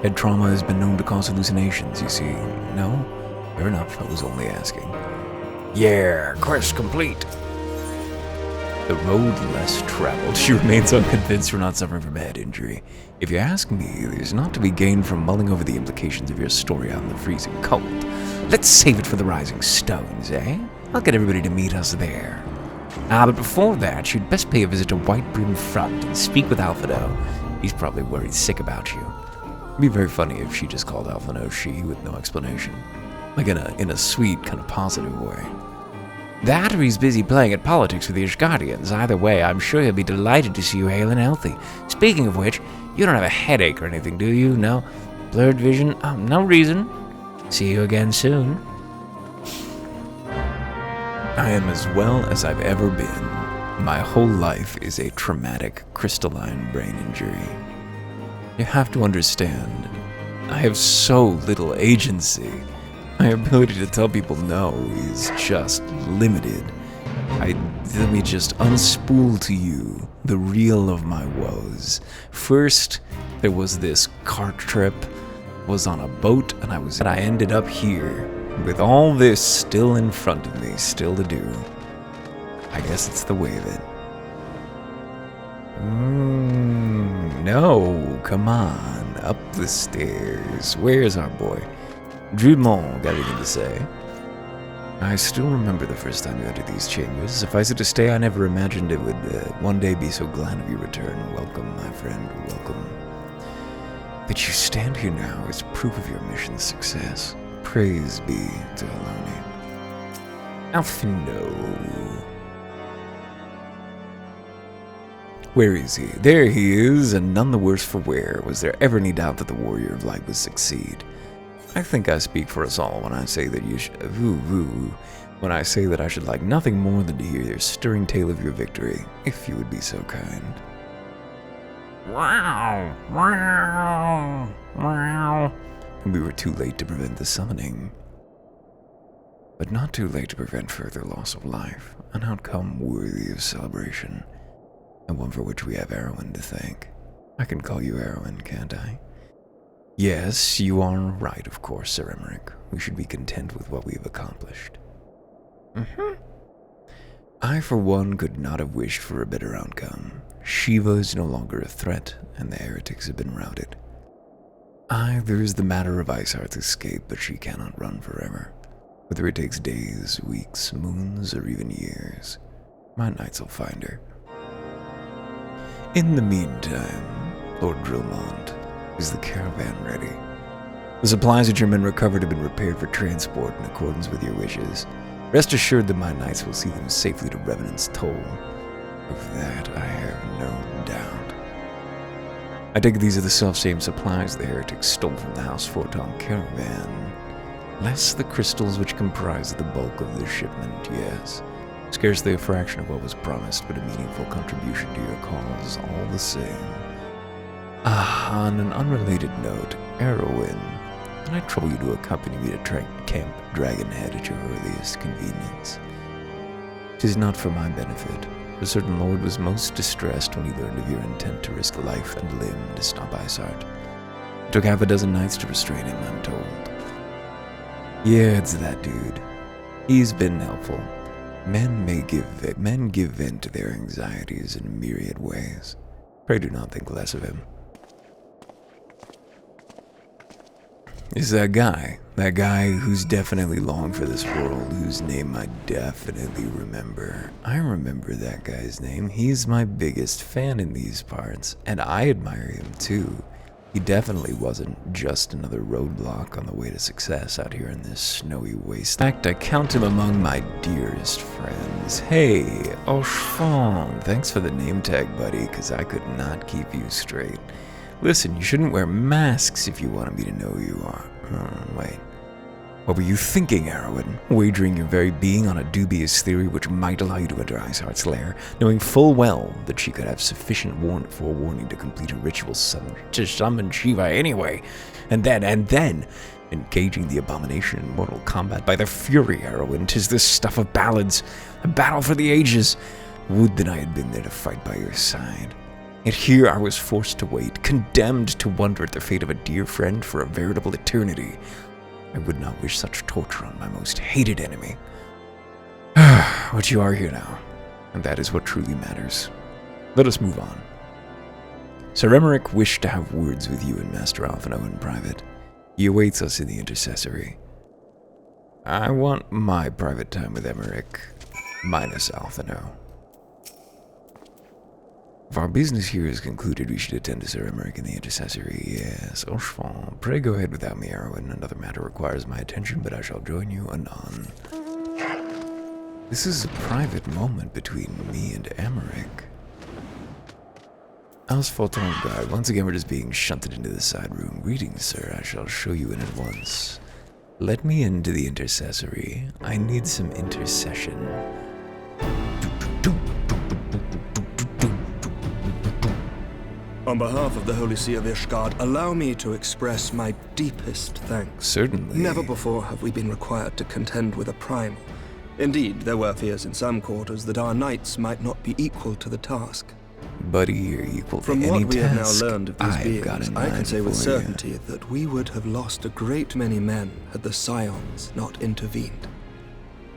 Head trauma has been known to cause hallucinations, you see. No? Fair enough, I was only asking. Yeah, quest complete. The road less traveled. She remains unconvinced you're not suffering from a head injury. If you ask me, there's not to be gained from mulling over the implications of your story out in the freezing cold. Let's save it for the rising stones, eh? I'll get everybody to meet us there. But before that, you'd best pay a visit to White Brim Front and speak with Alphido. He's probably worried sick about you. It'd be very funny if she just called Alphino she with no explanation. Like in a sweet, kind of positive way. That or he's busy playing at politics with the Ishgardians. Either way, I'm sure he'll be delighted to see you hale and healthy. Speaking of which, you don't have a headache or anything, do you? No? Blurred vision? No reason. See you again soon. I am as well as I've ever been. My whole life is a traumatic crystalline brain injury. You have to understand, I have so little agency. My ability to tell people no is just limited. Let me just unspool to you the real of my woes. First, there was this cart trip, was on a boat, and I ended up here, with all this still in front of me, still to do. I guess it's the way of it. No, come on, up the stairs. Where's our boy? Drummond, got anything to say? I still remember the first time you entered these chambers. Suffice it to say, I never imagined it would one day be so glad of your return. Welcome, my friend, welcome. That you stand here now is proof of your mission's success. Praise be to Alone. Alphino. Where is he? There he is, and none the worse for wear. Was there ever any doubt that the warrior of light would succeed? I think I speak for us all when I say that you should... when I say that I should like nothing more than to hear your stirring tale of your victory, if you would be so kind. Wow! Wow! Wow! We were too late to prevent the summoning. But not too late to prevent further loss of life. An outcome worthy of celebration. And one for which we have Erwin to thank. I can call you Erwin, can't I? Yes, you are right, of course, Sir Emmerich. We should be content with what we have accomplished. I, for one, could not have wished for a better outcome. Shiva is no longer a threat, and the heretics have been routed. There is the matter of Iceheart's escape, but she cannot run forever. Whether it takes days, weeks, moons, or even years, my knights will find her. In the meantime, Lord Drillmont, is the caravan ready? The supplies that your men recovered have been repaired for transport in accordance with your wishes. Rest assured that my knights will see them safely to Revenant's Toll. Of that I have no doubt. I take it these are the self-same supplies the heretics stole from the House Forton caravan. Less the crystals which comprise the bulk of the shipment, yes. Scarcely a fraction of what was promised, but a meaningful contribution to your cause all the same. On an unrelated note, Erwin, can I trouble you to accompany me to Camp Dragonhead at your earliest convenience? 'Tis not for my benefit. A certain lord was most distressed when he learned of your intent to risk life and limb to stop Iceheart. It took half a dozen knights to restrain him, I'm told. Yeah, it's that dude. He's been helpful. Men give vent to their anxieties in myriad ways. Pray do not think less of him. Is that guy who's definitely long for this world, whose name I definitely remember. I remember that guy's name. He's my biggest fan in these parts, and I admire him too. He definitely wasn't just another roadblock on the way to success out here in this snowy waste. In fact, I count him among my dearest friends. Hey, Oshfon, thanks for the name tag, buddy, because I could not keep you straight. Listen, you shouldn't wear masks if you wanted me to know who you are. Wait. What were you thinking, Erwin? Wagering your very being on a dubious theory which might allow you to enter Iceheart's lair, knowing full well that she could have sufficient forewarning to complete a ritual to summon Shiva anyway, and then engaging the abomination in mortal combat by the fury, Erwin. 'Tis the stuff of ballads, a battle for the ages. Would that I had been there to fight by your side. Yet here I was forced to wait, condemned to wonder at the fate of a dear friend for a veritable eternity. I would not wish such torture on my most hated enemy. But you are here now, and that is what truly matters. Let us move on. Sir Emmerich wished to have words with you and Master Alphino in private. He awaits us in the intercessory. I want my private time with Emmerich, minus Alphino. If our business here is concluded, we should attend to Sir Emmerich and the intercessory. Yes, Orchfond. Pray go ahead without me, Erwin. Another matter requires my attention, but I shall join you anon. This is a private moment between me and Emmerich. Asphalt-on guard. Once again, we're just being shunted into the side room. Greetings, sir. I shall show you in at once. Let me into the intercessory. I need some intercession. On behalf of the Holy See of Ishgard, allow me to express my deepest thanks. Certainly. Never before have we been required to contend with a primal. Indeed, there were fears in some quarters that our knights might not be equal to the task. Buddy, you're equal to From any what we have now task learned of these beings, I can say with for certainty you. that we would have lost a great many men had the Scions not intervened.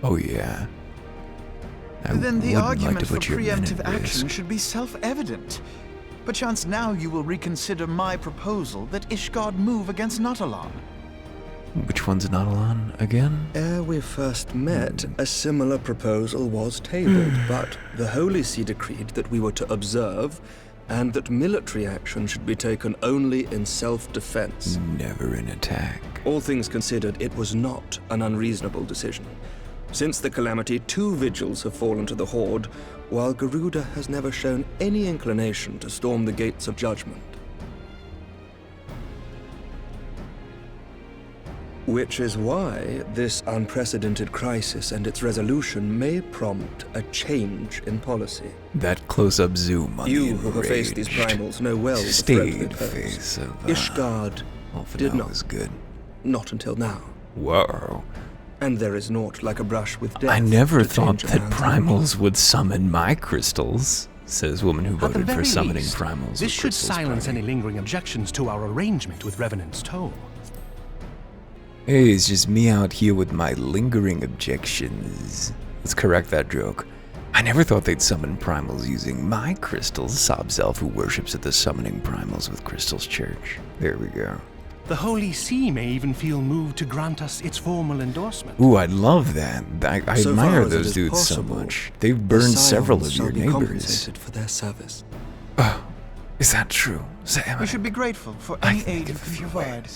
Oh, yeah. Then the wouldn't argument like to for put your men preemptive at risk. action should be self-evident. Perchance now you will reconsider my proposal that Ishgard move against Nautalon. Which one's Nautalon again? Ere we first met, a similar proposal was tabled, but the Holy See decreed that we were to observe, and that military action should be taken only in self-defense. Never in attack. All things considered, it was not an unreasonable decision. Since the calamity, 2 vigils have fallen to the Horde, while Garuda has never shown any inclination to storm the gates of judgment. Which is why this unprecedented crisis and its resolution may prompt a change in policy. That close-up zoom on You the who have faced these enraged, primals know well the threat staid they pose. face of Ishgard did not. Was good. Not until now. Whoa. And there is naught like a brush with death. I never to thought change a that man's primals would summon my crystals, says woman who At the voted for very summoning least, primals. this with should crystals silence party. any lingering objections to our arrangement with Revenant's Toll. Hey, it's just me out here with my lingering objections. Let's correct that joke. I never thought they'd summon primals using my crystals, sobs elf who worships at the Summoning Primals with Crystals Church. There we go. The Holy See may even feel moved to grant us its formal endorsement. Ooh, I love that. I So admire far as it those is dudes so possible, much. They've the burned several Scions of shall your be neighbors. compensated for their service. Oh, is that true? We should be grateful for any aid you can provide.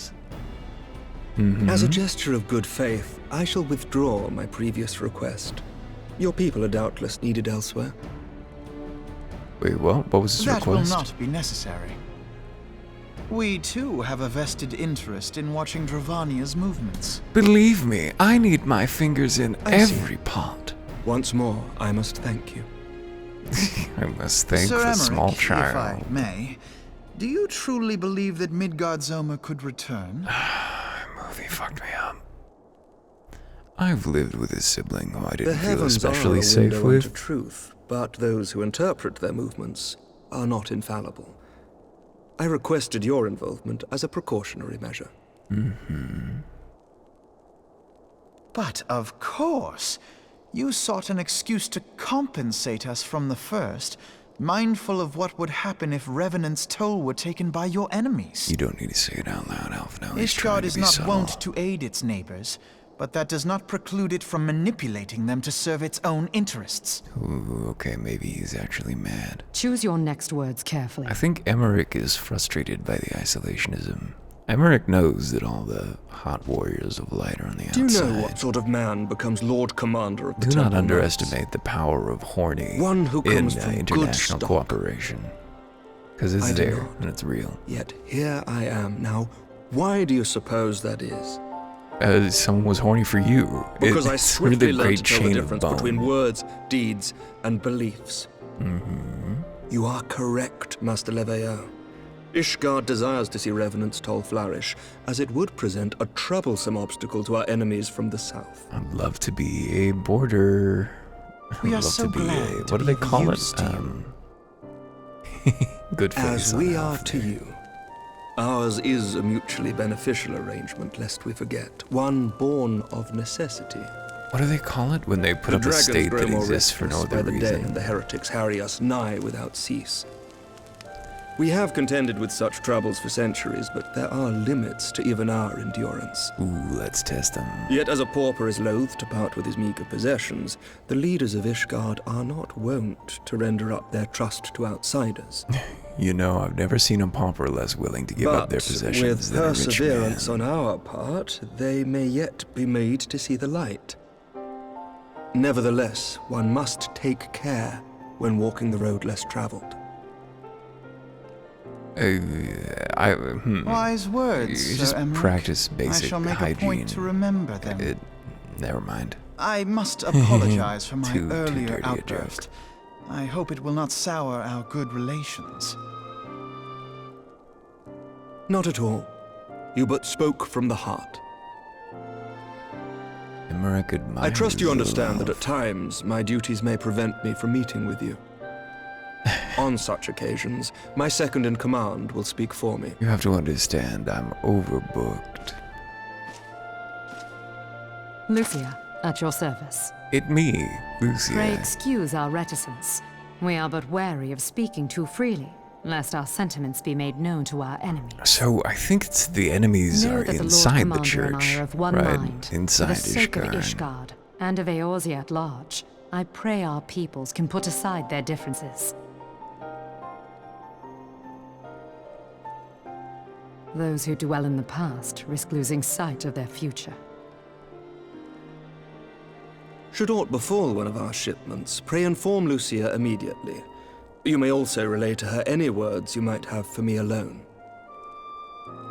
As a gesture of good faith, I shall withdraw my previous request. Your people are doubtless needed elsewhere. Wait, what? What was his That request? will not be necessary. We too have a vested interest in watching Dravania's movements. Believe me, I need my fingers in I see. every pot. Once more, I must thank you. I must thank Sir the Emmerich, small if child. I may, do you truly believe that Midgard-Zoma could return? Movie fucked me up. I've lived with a sibling who I The didn't feel heavens especially are a safe window with. into truth, but those who interpret their movements are not infallible. I requested your involvement as a precautionary measure. But of course, you sought an excuse to compensate us from the first, mindful of what would happen if Revenant's Toll were taken by your enemies. You don't need to say it out loud, Elf. Now he's trying Ishgard to is be not subtle. wont to aid its neighbors, but that does not preclude it from manipulating them to serve its own interests. Ooh, okay, maybe he's actually mad. Choose your next words carefully. I think Emmerich is frustrated by the isolationism. Emmerich knows that all the hot warriors of light are on the Do outside. you know what sort of man becomes Lord Commander of the Do not Temple underestimate the power of horny One who in comes from good international stock. cooperation. Because it's I do there, not. and it's real. Yet here I am now. Why do you suppose that is? Someone was horny for you. Because I It's swiftly the learned great to tell the chain of difference bone. between words, deeds, and beliefs. You are correct, Master Leveilleur. Ishgard desires to see Revenant's Toll flourish, as it would present a troublesome obstacle to our enemies from the south. I'd love to be a border. We I'd are love so to be glad a, to what do be they of call use it? to you. Good face. As on we Elf are to there. you. Ours is a mutually beneficial arrangement, lest we forget. One born of necessity. What do they call it when they put The up a dragons state grow that more exists for no restless other by the day, reason? and the heretics harry us nigh without cease. We have contended with such troubles for centuries, but there are limits to even our endurance. Ooh, let's test them. Yet as a pauper is loath to part with his meager possessions, the leaders of Ishgard are not wont to render up their trust to outsiders. You know, I've never seen a pauper less willing to give up their possessions with than a rich perseverance man. on our part, they may yet be made to see the light. Nevertheless, one must take care when walking the road less traveled. Wise words, You just Sir Emmerich. practice basic I shall make hygiene. a point to remember them. Never mind. I must apologize for my Too earlier dirty a outburst. I hope it will not sour our good relations. Not at all. You but spoke from the heart. Emmerich admires I trust you understand love. that at times my duties may prevent me from meeting with you. On such occasions, my second-in-command will speak for me. You have to understand, I'm overbooked. Lucia, at your service. It me, Lucia. Pray excuse our reticence. We are but wary of speaking too freely, lest our sentiments be made known to our enemies. So I think it's the enemies Know are that inside the the Lord Commander church, and I are of one right? mind. Inside For the sake of Ishgard. Ishgard and of Eorzea at large, I pray our peoples can put aside their differences. Those who dwell in the past risk losing sight of their future. Should aught befall one of our shipments, pray inform Lucia immediately. You may also relay to her any words you might have for me alone.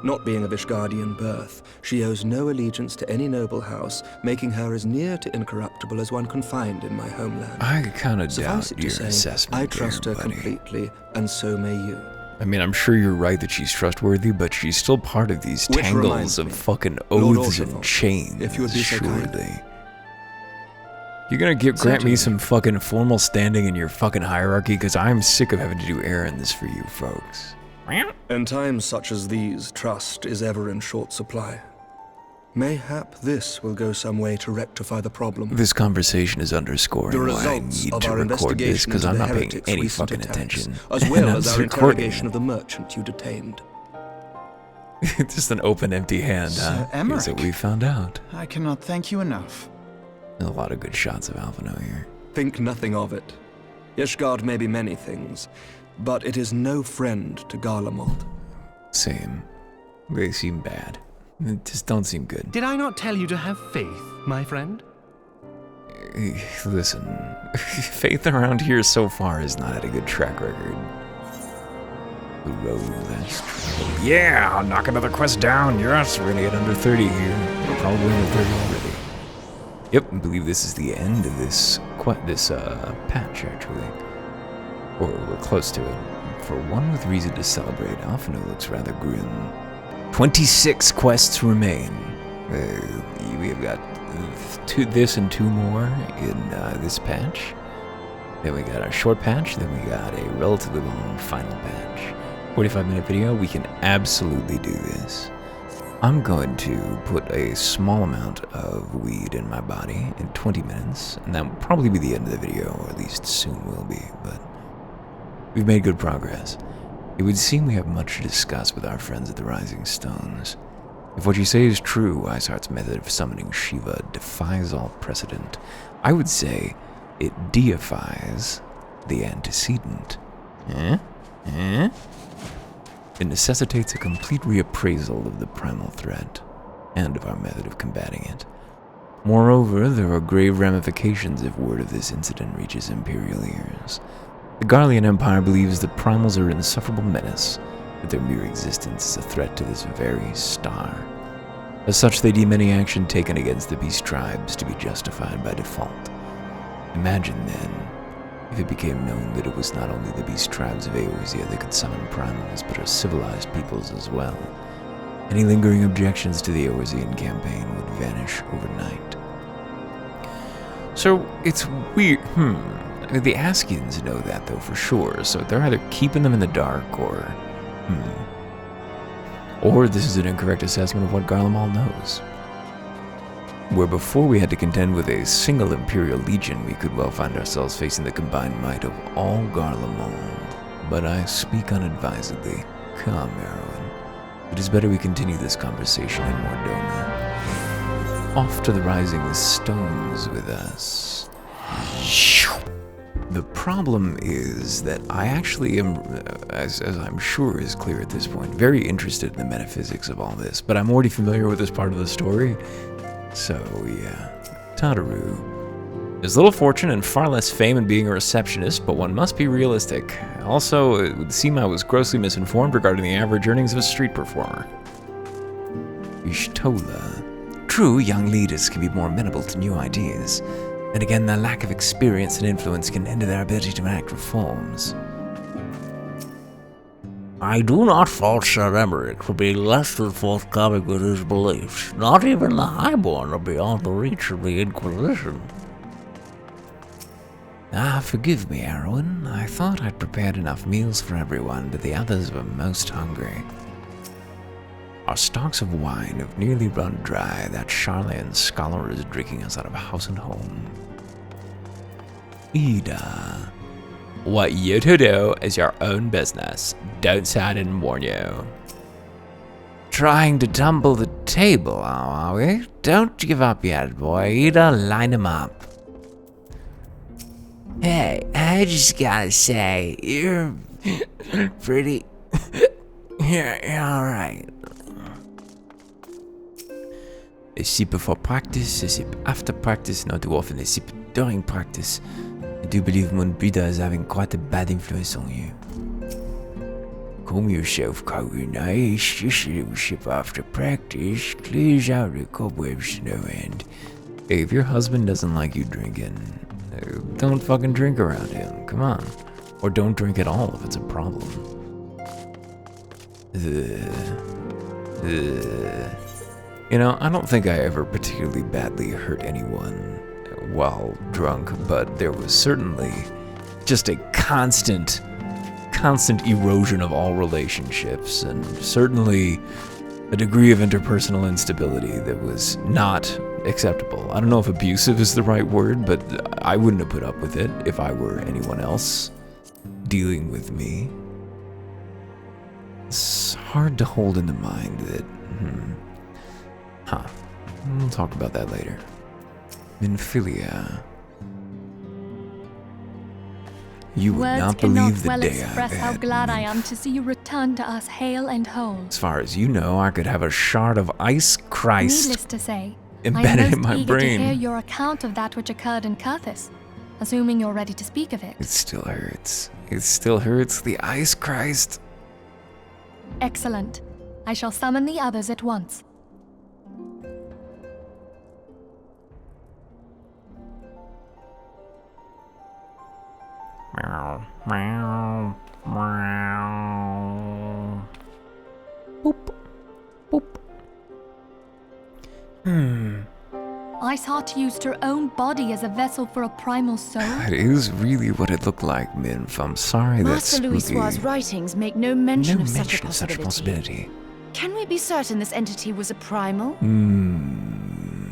Not being of Ishgardian birth, she owes no allegiance to any noble house, making her as near to incorruptible as one can find in my homeland. I kind of Suffice doubt it to your say, assessment I trust there, her buddy. completely, and so may you. I mean, I'm sure you're right that she's trustworthy, but she's still part of these Which tangles reminds of me, fucking Lord oaths and Ortegal, chains, if you would be so kind. surely. You're gonna grant me some fucking formal standing in your fucking hierarchy, because I'm sick of having to do errands for you folks. In times such as these, trust is ever in short supply. Mayhap this will go some way to rectify the problem. This conversation is underscoring The why I results need of to our record this, investigation because into I'm the not paying heretics' any recent fucking attacks, attention. as well And as I'm our recording interrogation it. of the merchant you detained. Just an open, empty hand, huh? Sir Emmerich. Here's what we found out. I cannot thank you enough. There's a lot of good shots of Alphino here. Think nothing of it. Ishgard may be many things, but it is no friend to Garlemald. Same. They seem bad. They just don't seem good. Did I not tell you to have faith, my friend? Listen, faith around here so far has not had a good track record. The road less traveled. Yeah, I'll knock another quest down. Yes, we're gonna get under 30 here. We're probably under 30 already. Yep, I believe this is the end of this patch, actually. Or we're close to it. For one with reason to celebrate, Alphino looks rather grim. 26 quests remain. We have got this and two more in this patch. Then we got a short patch, then we got a relatively long final patch. 45-minute video, we can absolutely do this. I'm going to put a small amount of weed in my body in 20 minutes, and that will probably be the end of the video, or at least soon will be, but we've made good progress. It would seem we have much to discuss with our friends at the Rising Stones. If what you say is true, Isart's method of summoning Shiva defies all precedent. I would say it deifies the antecedent. It necessitates a complete reappraisal of the primal threat, and of our method of combating it. Moreover, there are grave ramifications if word of this incident reaches Imperial ears. The Garlean Empire believes that primals are an insufferable menace, that their mere existence is a threat to this very star. As such, they deem any action taken against the beast tribes to be justified by default. Imagine, then, if it became known that it was not only the beast tribes of Eorzea that could summon primals, but our civilized peoples as well. Any lingering objections to the Eorzean campaign would vanish overnight. So, it's weird. The Askians know that, though, for sure, so they're either keeping them in the dark, or this is an incorrect assessment of what Garlemald knows. Where before we had to contend with a single Imperial Legion, we could well find ourselves facing the combined might of all Garlemald but I speak unadvisedly. Come, Erwin. It is better we continue this conversation in Mordoma. Off to the rising stones with us. The problem is that I actually am, as I'm sure is clear at this point, very interested in the metaphysics of all this, but I'm already familiar with this part of the story. So, yeah. Tataru. There's little fortune and far less fame in being a receptionist, but one must be realistic. Also, it would seem I was grossly misinformed regarding the average earnings of a street performer. Ishtola. True, young leaders can be more amenable to new ideas. And again, their lack of experience and influence can hinder their ability to enact reforms. I do not fault Sir Emmerich for being less than forthcoming with his beliefs. Not even the highborn are beyond the reach of the Inquisition. Forgive me, Erwin. I thought I'd prepared enough meals for everyone, but the others were most hungry. Our stocks of wine have nearly run dry. That Charlatan scholar is drinking us out of house and home. Ida. What you to do is your own business. Don't say I didn't warn you. Trying to tumble the table, are we? Don't give up yet, boy. Ida, line him up. Hey, I just gotta say, you're pretty... you're alright. A sip before practice, a sip after practice, not too often a sip during practice. I do believe Mon Buddha is having quite a bad influence on you. Calm yourself, Karuna. It's just a little sip after practice. Clears out the cobwebs to no end. Hey, if your husband doesn't like you drinking, don't fucking drink around him. Come on. Or don't drink at all if it's a problem. You know, I don't think I ever particularly badly hurt anyone while drunk, but there was certainly just a constant erosion of all relationships, and certainly a degree of interpersonal instability that was not acceptable. I don't know if abusive is the right word, but I wouldn't have put up with it if I were anyone else dealing with me. It's hard to hold in the mind that, we'll talk about that later. Minfilia. You would not believe the well day express I how had. glad I am to see you return to us hale and whole. As far as you know, I could have a shard of ice Christ Needless to say, embedded I am in my most eager brain. to hear your account of that which occurred in Curthis, assuming you're ready to speak of it. It still hurts. It still hurts. The ice Christ. Excellent. I shall summon the others at once. Meow, meow, meow. Boop, boop. Iceheart used her own body as a vessel for a primal soul. That is really what it looked like, Minf. I'm sorry that's Master Louis really... Soir's writings make no mention of such a possibility. Can we be certain this entity was a primal?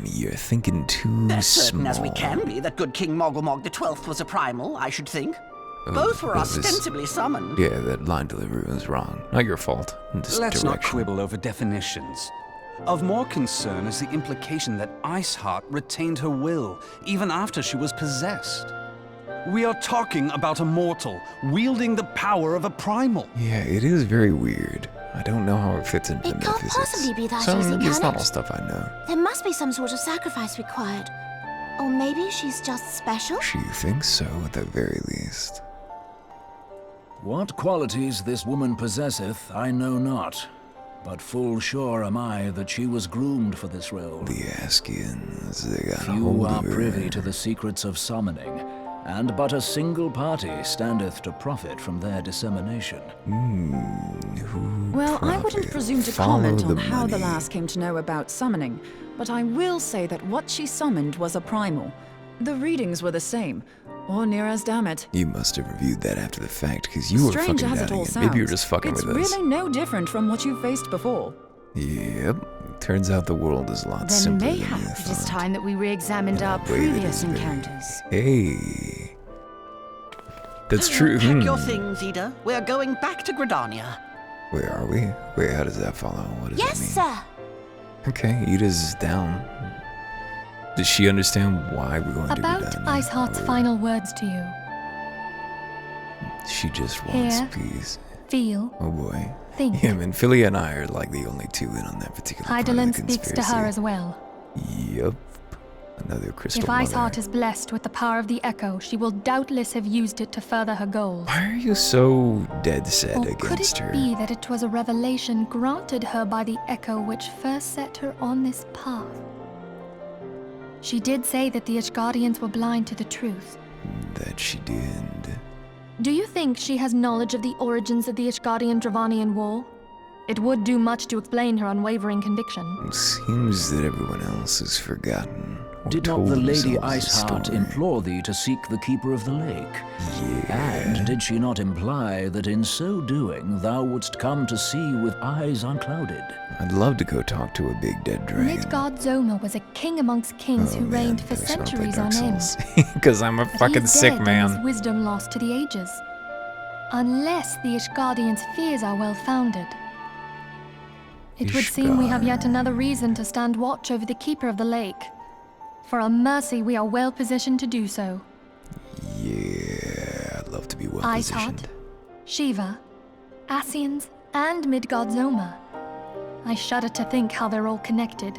You're thinking too As certain small. as we can be that good King Mogglmog XII was a primal, I should think. Both were that was- ostensibly summoned. Yeah, that line delivery was wrong. Not your fault. This Let's not direction. quibble over definitions. Of more concern is the implication that Iceheart retained her will, even after she was possessed. We are talking about a mortal, wielding the power of a primal. Yeah, it is very weird. I don't know how it fits into the It can't metaphysics. possibly be that so, easy, it's can not it? all stuff I know. There must be some sort of sacrifice required. Or maybe she's just special? She thinks so, at the very least. What qualities this woman possesseth, I know not. But full sure am I that she was groomed for this role. The Askians, they got a Few hold are of her. privy to the secrets of summoning, and but a single party standeth to profit from their dissemination. Well, I wouldn't Profit. presume to Follow comment on the how the money. lass came to know about summoning, but I will say that what she summoned was a primal. The readings were the same, or near as damn it. You must have reviewed that after the fact, because you were Strange fucking as it doubting all it. sounds, Maybe you were just fucking it's with us. really no different from what you faced before. Yep. Turns out the world is a lot Then simpler than you mayhap it is thought. time that we re-examined our Wait, it previous is very- encounters. Hey. That's true. Pack your things, Ida. We're going back to Gridania. Where are we? Wait, how does that follow? What does Yes, that mean? sir. Okay, Ida's down. Does she understand why we're going to About Gridania? Iceheart's final words to you. She just wants Hear, peace. Feel, Oh boy. think. Him and Philia and I are like the only two in on that particular part of the Hydaelyn speaks to her conspiracy. as well. Yup. Another crystal If mother. Iceheart is blessed with the power of the Echo, she will doubtless have used it to further her goals. Why are you so dead set Or could against it her? be that it was a revelation granted her by the Echo which first set her on this path? She did say that the Ishgardians were blind to the truth. That she did. Do you think she has knowledge of the origins of the Ishgardian-Dravanian War? It would do much to explain her unwavering conviction. Seems that everyone else has forgotten. Or Did not told the Lady themselves a Iceheart story. implore thee to seek the Keeper of the Lake? Yeah. And did she not imply that in so doing thou wouldst come to see with eyes unclouded? I'd love to go talk to a big dead dragon. Midgard Zoma was a king amongst kings who reigned for centuries on end. Because I'm a But he fucking is sick dead and man. his wisdom lost to the ages. Unless the Ishgardians' fears are well founded. It would seem we have yet another reason to stand watch over the Keeper of the Lake. For a mercy, we are well positioned to do so. Yeah, I'd love to be well Iceheart, positioned. Shiva, Ascians, and Midgard Zoma. I shudder to think how they're all connected.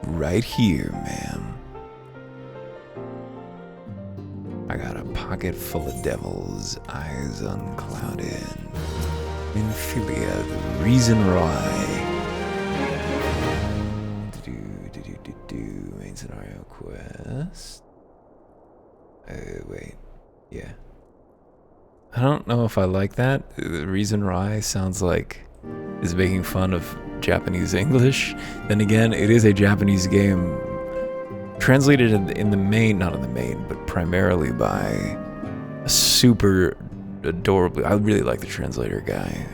Right here, ma'am. I got a pocket full of devils, eyes unclouded. Nymphilia, the reason why. Main scenario quest. Wait. Yeah. I don't know if I like that. The reason why sounds like is making fun of Japanese English. Then again, it is a Japanese game translated in the main, not in the main, but primarily by a super adorable, I really like the translator guy,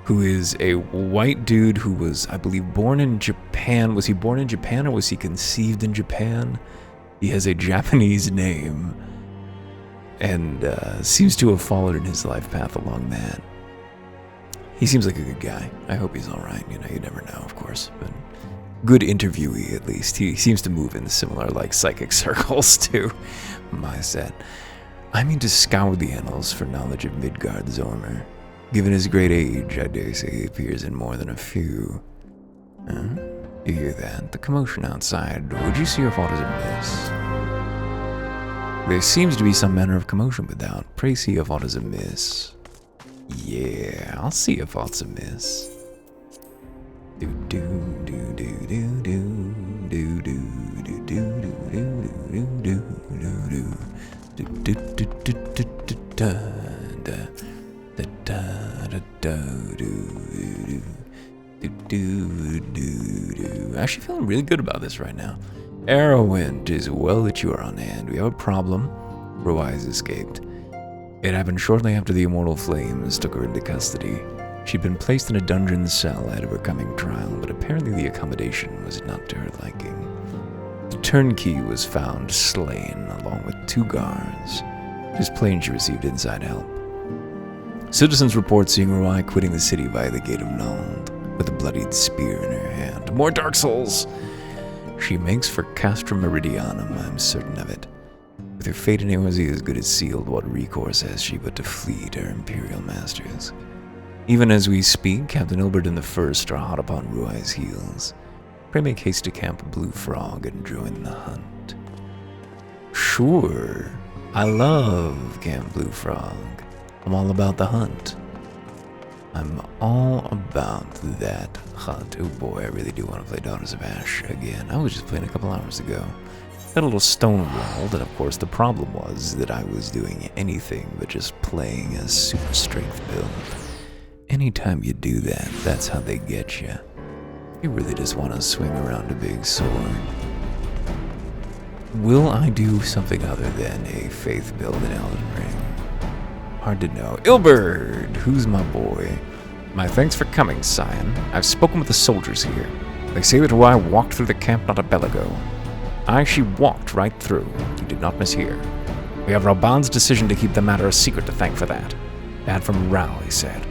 who is a white dude who was, I believe, born in Japan. Was he born in Japan or was he conceived in Japan? He has a Japanese name and seems to have followed in his life path along that. He seems like a good guy. I hope he's all right. You know, you never know, of course, but good interviewee at least. He seems to move in similar like psychic circles to my set. I mean to scour the annals for knowledge of Midgard Zormer. Given his great age, I dare say he appears in more than a few. You hear that? The commotion outside. Would you see if aught is amiss? There seems to be some manner of commotion without. Pray see if aught is amiss. Yeah, I'll see if aught's amiss. Do do do do do do do do do do do do do do do do. Actually feeling really good about this right now. Arrowwind, 'tis well that you are on hand. We have a problem. Ruai has escaped. It happened shortly after the Immortal Flames took her into custody. She'd been placed in a dungeon cell ahead of her coming trial, but apparently the accommodation was not to her liking. The turnkey was found slain, along with 2 guards. It is plain she received inside help. Citizens report seeing Ruai quitting the city via the Gate of Nald, with a bloodied spear in her hand. More Dark Souls! She makes for Castra Meridianum, I'm certain of it. With her fate in Eorzea as good as sealed, what recourse has she but to flee to her imperial masters? Even as we speak, Captain Ilbert and the First are hot upon Ruai's heels. Pray make haste to Camp Blue Frog and join the hunt. Sure, I love Camp Blue Frog. I'm all about the hunt. I'm all about that hunt. Oh boy, I really do want to play Daughters of Ash again. I was just playing a couple hours ago. Got a little stonewalled, and of course the problem was that I was doing anything but just playing a super strength build. Anytime you do that, that's how they get you. You really just want to swing around a big sword. Will I do something other than a faith build in Elden Ring? Hard to know. Ilbert, who's my boy? My thanks for coming, Scion. I've spoken with the soldiers here. They say that Ruai walked through the camp not a bell ago. Aye, she walked right through. You did not mishear. We have Raban's decision to keep the matter a secret to thank for that. Bad from Ral, he said.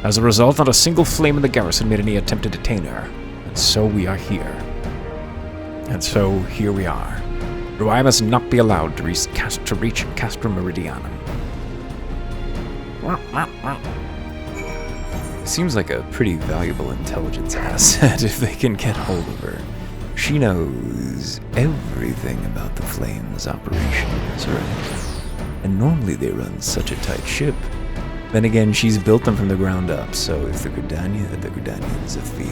As a result, not a single flame in the garrison made any attempt to detain her. And so we are here. And so here we are. Ruai must not be allowed to reach Castra Meridianum. Seems like a pretty valuable intelligence asset if they can get hold of her. She knows everything about the Flames' operations, right? And normally they run such a tight ship. Then again, she's built them from the ground up, so if the Gridanians, if the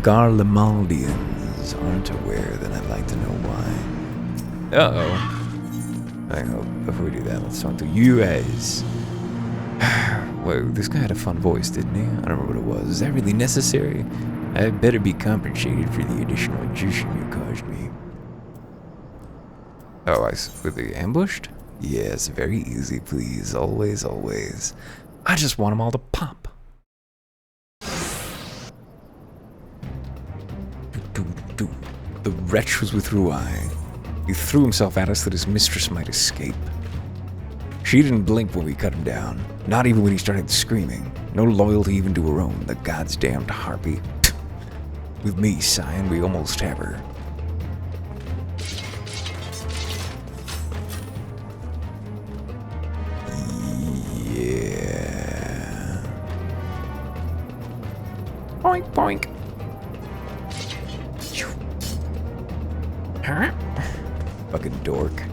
Garlemaldians aren't aware, then I'd like to know why. Uh-oh. I hope before we do that, let's talk to Eorzea. Whoa, this guy had a fun voice, didn't he? I don't remember what it was. Is that really necessary? I better be compensated for the additional exertion you caused me. Oh, were they ambushed? Yes, very easy, please. Always, always. I just want them all to pop. The wretch was with Ruai. He threw himself at us that his mistress might escape. She didn't blink when we cut him down, not even when he started screaming. No loyalty even to her own, the god's damned harpy. With me, Scion, we almost have her. Yeah. Boink, boink. Huh? Fucking dork.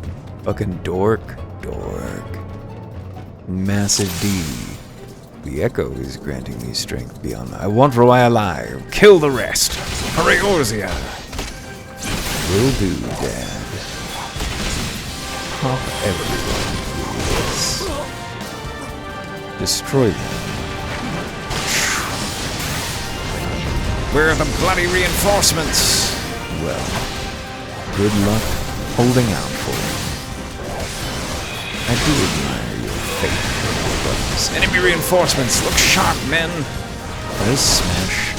Fucking dork. Massive D. The Echo is granting me strength beyond my... I want Ruai alive. Kill the rest. Hurry, Eorzea. Will do, Dad. Pop everyone, please. Destroy them. Where are the bloody reinforcements? Well, good luck holding out for me. I do admire your faith. Enemy reinforcements, look sharp, men! Let us smash.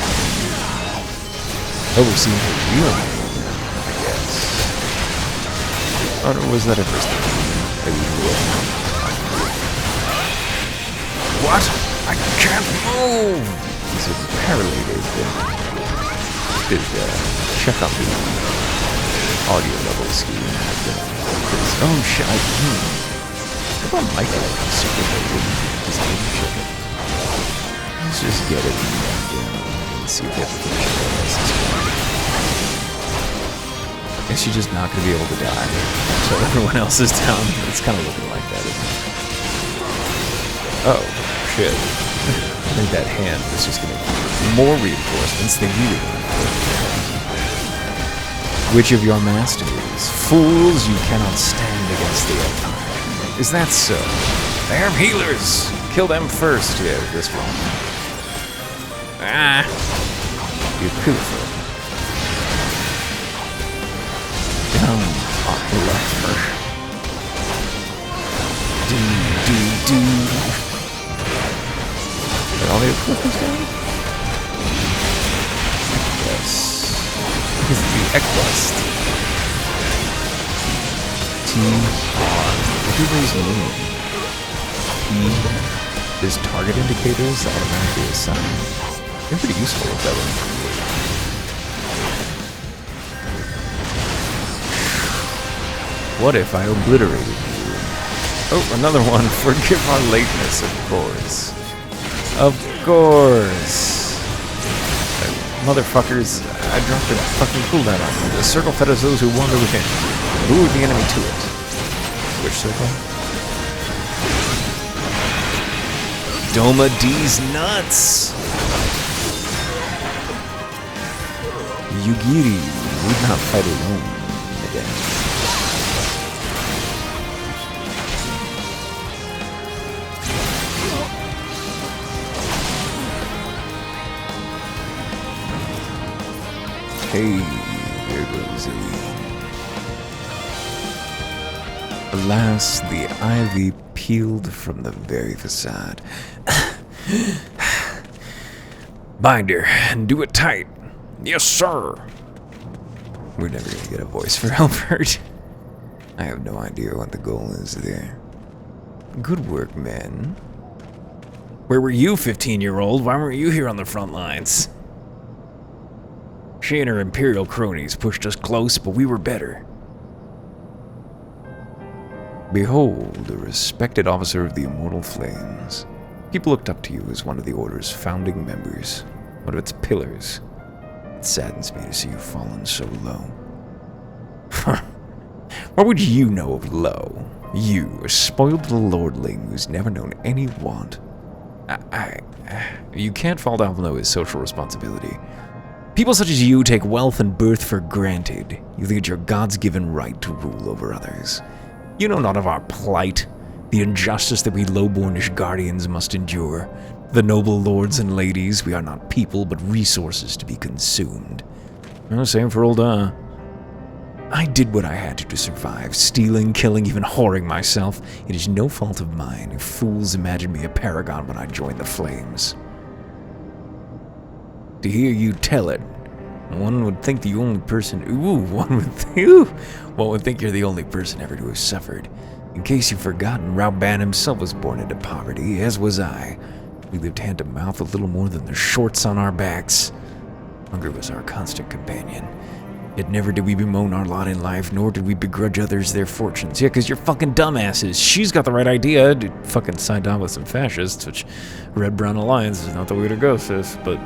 Overseeing the real name, I guess. Or was that a first thing? What? I can't move! He's paralysed. Check out the audio level scheme. Oh shit, Come on, Michael. Let's just get it and see if everything else is going. Is she just not going to be able to die? So everyone else is down. It's kind of looking like that, isn't it? Oh, shit. I think that hand is just going to give more reinforcements than you want. Which of your masters? Fools, you cannot stand against the Empire. Is that so? They have healers! Kill them first. Yeah, this one. Ah! You're pitiful. Down on the left. Do. Are all the equipment's down? Yes. This is the Equest. What do those mean? There's target indicators that automatically assign. They're pretty useful with that one. What if I obliterated you? Oh, another one. Forgive our lateness, of course. Of course. Motherfuckers, I dropped a fucking cooldown on you. The circle fetters those who wander within. Lure the enemy to it. Which circle? Doma D's nuts! Yugiri would not fight alone, madame. Hey, there goes Eileen. Alas, the ivy peeled from the very facade. Bind her and do it tight. Yes, sir. We're never gonna get a voice for Albert. I have no idea what the goal is there. Good work, men. Where were you, 15-year-old? Why weren't you here on the front lines? She and her Imperial cronies pushed us close, but we were better. Behold, a respected officer of the Immortal Flames. People looked up to you as one of the Order's founding members, one of its pillars. It saddens me to see you fallen so low. What would you know of low? You, a spoiled little lordling who's never known any want. You can't fault Alvino social responsibility. People such as you take wealth and birth for granted. You think it's your God's-given right to rule over others. You know not of our plight, the injustice that we low-born Ishgardians must endure. The noble lords and ladies, we are not people, but resources to be consumed. Same for old, I did what I had to survive, stealing, killing, even whoring myself. It is no fault of mine if fools imagined me a paragon when I joined the Flames. To hear you tell it, one would think the only person... one would think you're the only person ever to have suffered. In case you've forgotten, Rauban himself was born into poverty, as was I. We lived hand to mouth with little more than the shorts on our backs. Hunger was our constant companion. Yet never did we bemoan our lot in life, nor did we begrudge others their fortunes. Yeah, because you're fucking dumbasses. She's got the right idea to fucking side down with some fascists, which Red-Brown Alliance is not the way to go, sis, but...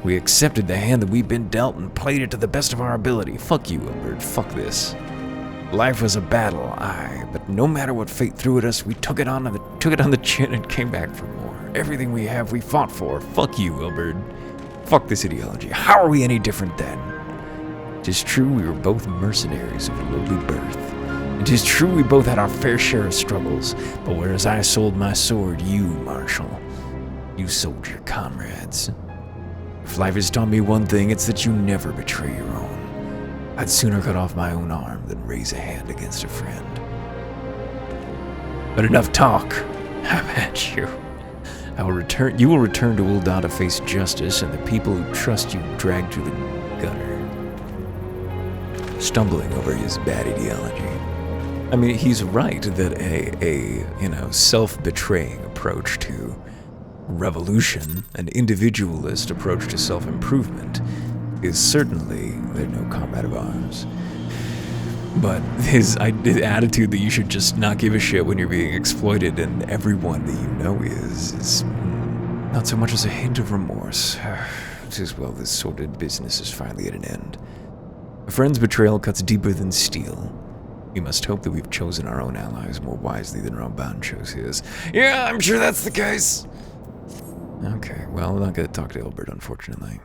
we accepted the hand that we'd been dealt and played it to the best of our ability. Fuck you, Wilbert. Fuck this. Life was a battle, aye, but no matter what fate threw at us, we took it on the chin and came back for more. Everything we have, we fought for. Fuck you, Wilbert. Fuck this ideology. How are we any different then? 'Tis true we were both mercenaries of a lowly birth. It is true we both had our fair share of struggles, but whereas I sold my sword, you, Marshal, you sold your comrades. If life has taught me one thing, it's that you never betray your own. I'd sooner cut off my own arm than raise a hand against a friend. But enough talk. Have at you. You will return to Ul'dah to face justice, and the people who trust you dragged to the gutter. Stumbling over his bad ideology. I mean, he's right that a self-betraying approach to revolution, an individualist approach to self-improvement, is certainly no comrade of ours. But his attitude that you should just not give a shit when you're being exploited and everyone that you know is not so much as a hint of remorse. It's as well this sordid business is finally at an end. A friend's betrayal cuts deeper than steel. We must hope that we've chosen our own allies more wisely than Rauban chose his. Yeah, I'm sure that's the case. Okay, well, I'm not gonna talk to Ilbert, unfortunately.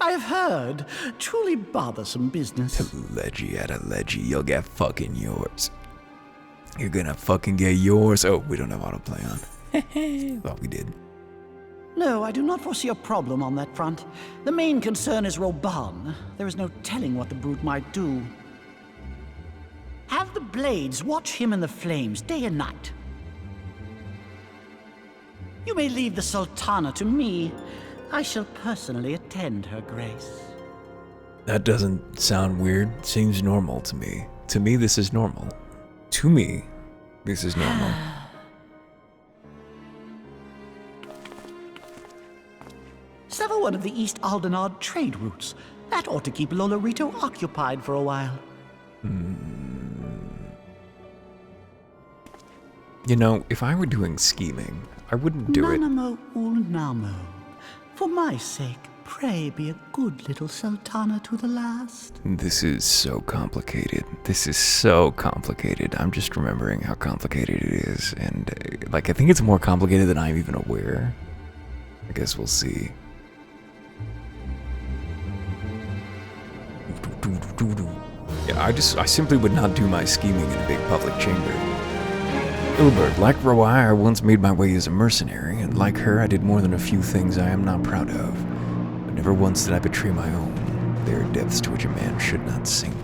I've heard. Truly bothersome business. Leggy at a leggy, you'll get fucking yours. You're gonna fucking get yours. Oh, we don't have autoplay on. Thought we did. No, I do not foresee a problem on that front. The main concern is Rauban. There is no telling what the brute might do. Have the Blades watch him in the flames day and night. You may leave the Sultana to me. I shall personally attend her grace. That doesn't sound weird. Seems normal to me. To me, this is normal. To me, this is normal. Sever one of the East Aldenard trade routes. That ought to keep Lolorito occupied for a while. You know, if I were doing scheming, I wouldn't do it. Nanamo Ulnamo. For my sake, pray be a good little Sultana to the last. This is so complicated. This is so complicated. I'm just remembering how complicated it is. And, I think it's more complicated than I'm even aware. I guess we'll see. Yeah, I simply would not do my scheming in a big public chamber. Ilbert, like Roai, I once made my way as a mercenary, and like her, I did more than a few things I am not proud of. But never once did I betray my own. There are depths to which a man should not sink.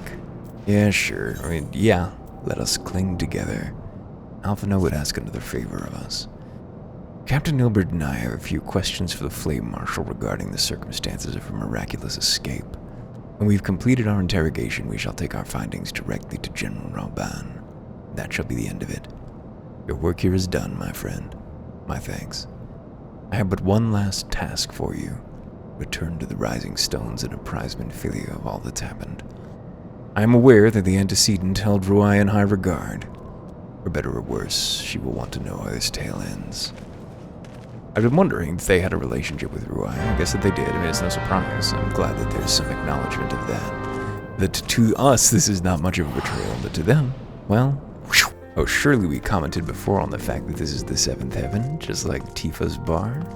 Yeah, sure. Yeah, let us cling together. Alphino would ask another favor of us. Captain Ilbert and I have a few questions for the Flame Marshal regarding the circumstances of her miraculous escape. When we've completed our interrogation, we shall take our findings directly to General Rauban. That shall be the end of it. Your work here is done, my friend. My thanks. I have but one last task for you. Return to the Rising Stones and apprise Minfilia of all that's happened. I am aware that the antecedent held Ruai in high regard. For better or worse, she will want to know how this tale ends. I've been wondering if they had a relationship with Ruai. I guess that they did. I mean, it's no surprise. I'm glad that there's some acknowledgement of that. That to us, this is not much of a betrayal, but to them, well, whew. Oh, surely we commented before on the fact that this is the seventh heaven, just like Tifa's bar.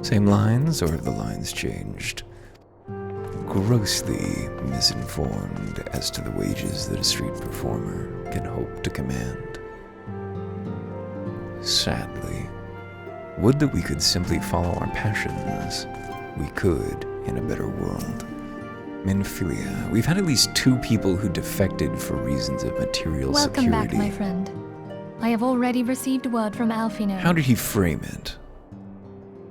Same lines, or have the lines changed? Grossly misinformed as to the wages that a street performer can hope to command. Sadly, would that we could simply follow our passions. We could in a better world. Minfilia, we've had at least 2 people who defected for reasons of material Welcome security. back, my friend. I have already received word from Alfino. How did he frame it?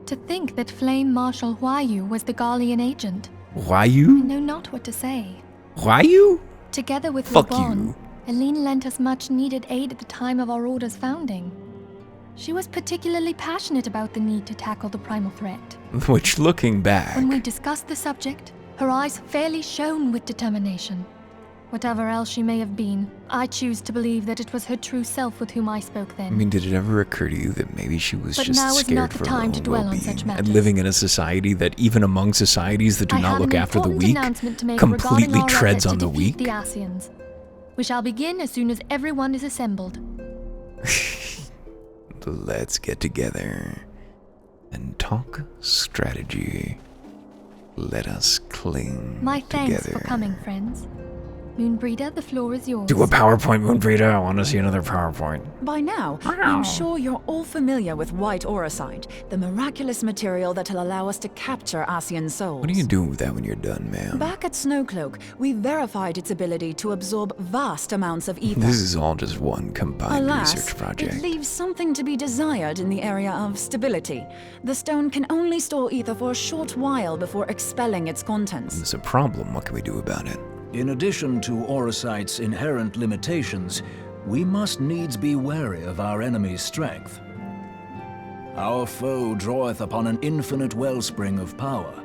To think that Flame Marshal Huayu was the Garlean agent. I Huayu? know not what to say. Huayu? Together with Fuck Raubon, you. Eline lent us much needed aid at the time of our order's founding. She was particularly passionate about the need to tackle the primal threat. Which, looking back, When we discussed the subject, her eyes fairly shone with determination. Whatever else she may have been, I choose to believe that it was her true self with whom I spoke then. I mean, did it ever occur to you that maybe she was But just now is scared not the for her time own to dwell on well-being such and matters. living in a society that, even among societies that do I not have look an after the important weak, announcement to make regarding completely our treads effort on to the defeat weak? the Asians. We shall begin as soon as everyone is assembled. Let's get together and talk strategy. Let us cling My thanks together. for coming, friends. Moonbreeder, the floor is yours. Do a PowerPoint, Moonbreeder. I want to see another PowerPoint. By now, I'm sure you're all familiar with white Aurosite, the miraculous material that'll allow us to capture Asian souls. What are you doing with that when you're done, ma'am? Back at Snowcloak, we verified its ability to absorb vast amounts of ether. This is all just one combined Alas, research project. it leaves something to be desired in the area of stability. The stone can only store ether for a short while before expelling its contents. It's a problem. What can we do about it? In addition to Aurosite's inherent limitations, we must needs be wary of our enemy's strength. Our foe draweth upon an infinite wellspring of power.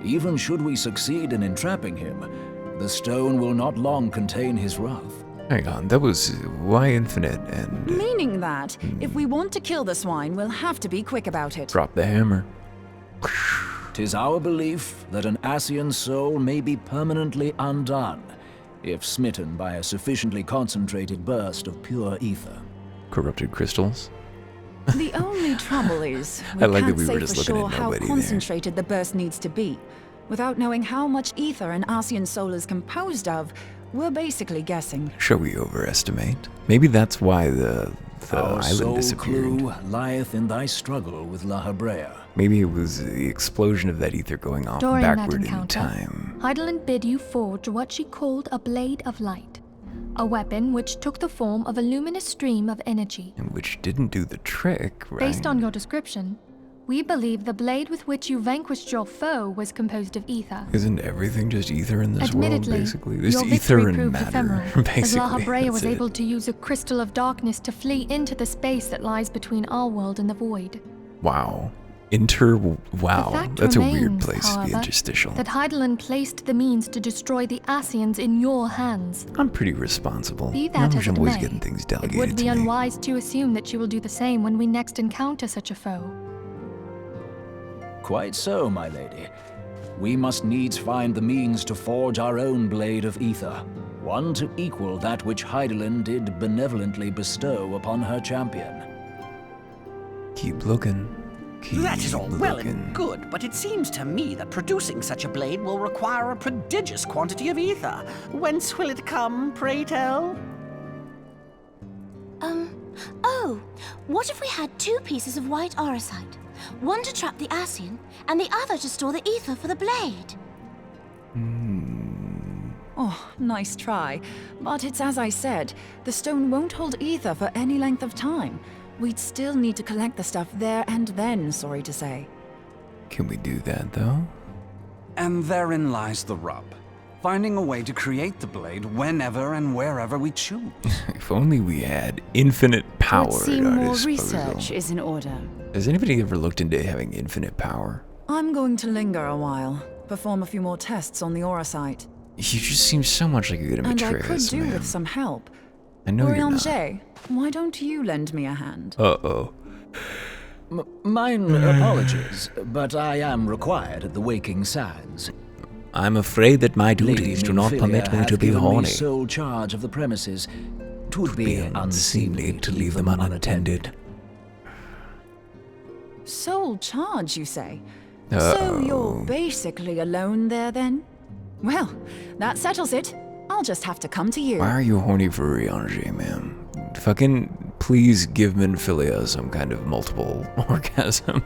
Even should we succeed in entrapping him, the stone will not long contain his wrath. Hang on, that was why infinite and Meaning that, if we want to kill the swine, we'll have to be quick about it. drop the hammer. 'Tis our belief that an Asian soul may be permanently undone, if smitten by a sufficiently concentrated burst of pure ether. Corrupted crystals. The only trouble is, we I like that can't we were say just for looking sure at how nobody there. concentrated the burst needs to be. Without knowing how much ether an Asian soul is composed of, we're basically guessing. Shall we overestimate? Maybe that's why the Our island sole disappeared. clue lieth in thy struggle with La Hebrea. Maybe it was the explosion of that ether going off During that backward in encounter, time. Heidelin bid you forge what she called a Blade of Light, a weapon which took the form of a luminous stream of energy. And which didn't do the trick, right? Based on your description, we believe the blade with which you vanquished your foe was composed of ether. Isn't everything just ether in this world, Admittedly, basically? There's your ether victory and proved matter, ephemeral, basically. as La Hebrea That's was it. able to use a crystal of darkness to flee into the space that lies between our world and the void. Wow. Wow. fact That's a weird remains, place to be however, interstitial. That Heidelin placed the means to destroy the Asians in your hands. I'm pretty responsible. Be that as I'm it always may, getting things it delegated would be to me. unwise to assume that she will do the same when we next encounter such a foe. Quite so, my lady. We must needs find the means to forge our own blade of ether, one to equal that which Heidelin did benevolently bestow upon her champion. Keep looking. That is all well and good, but it seems to me that producing such a blade will require a prodigious quantity of ether. Whence will it come, pray tell? Oh, what if we had 2 pieces of white Aurosite? One to trap the Asian, and the other to store the ether for the blade. Oh, nice try. But it's as I said, the stone won't hold ether for any length of time. We'd still need to collect the stuff there and then, sorry to say. Can we do that, though? And therein lies the rub. finding a way to create the blade whenever and wherever we choose. If only we had infinite power Would at seem our more disposal. research is in order. Has anybody ever looked into having infinite power? I'm going to linger a while, perform a few more tests on the Aurosite. You just seem so much like you're gonna And I betray could us, do man. with some help. I know you're not. Eorzea, why don't you lend me a hand? Uh-oh. Mine apologies, but I am required at the Waking Sands. I'm afraid that my Lady duties do not Minfilia permit me hath to be given me horny. sole charge of the premises. 'Twould be unseemly to leave them unattended. Sole charge, you say? Uh-oh. So you're basically alone there, then? Well, that settles it. I'll just have to come to you. Why are you horny for Eorzea, ma'am? Fucking please give Minfilia some kind of multiple orgasm.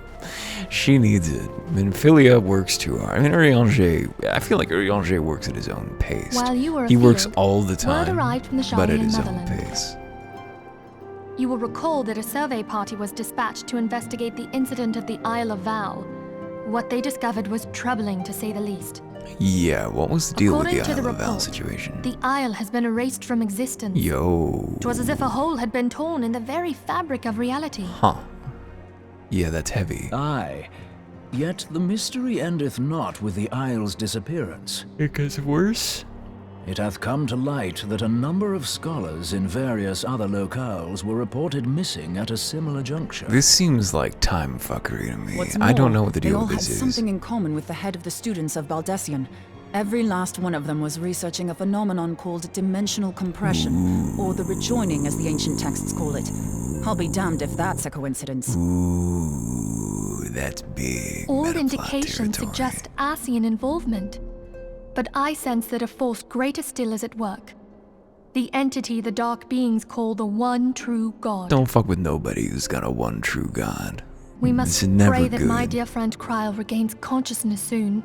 She needs it. Minfilia works too hard. I mean, Eorzea, I feel like Eorzea works at his own pace. While you were He works afield, all the word time, arrived from the but at Shire in his own Netherlands. pace. You will recall that a survey party was dispatched to investigate the incident of the Isle of Vow. What they discovered was troubling, to say the least. Yeah, what was the deal According with the to the Isle of Val report, situation? The isle has been erased from existence. Yo. 'Twas as if a hole had been torn in the very fabric of reality. Huh. Yeah, that's heavy. Aye. Yet the mystery endeth not with the isle's disappearance. It gets worse? It hath come to light that a number of scholars in various other locales were reported missing at a similar juncture. This seems like time fuckery to me. What's I don't more, know what the they deal all with had this is. something in common with the head of the students of Baldessian. Every last one of them was researching a phenomenon called dimensional compression, or the rejoining as the ancient texts call it. I'll be damned if that's a coincidence. Ooh, that's big. All metaplot indications territory. suggest Ascian involvement. But I sense that a force greater still is at work. The entity the dark beings call the one true God. Don't fuck with nobody who's got a one true God. We This is must never pray that good. my dear friend Kryl regains consciousness soon.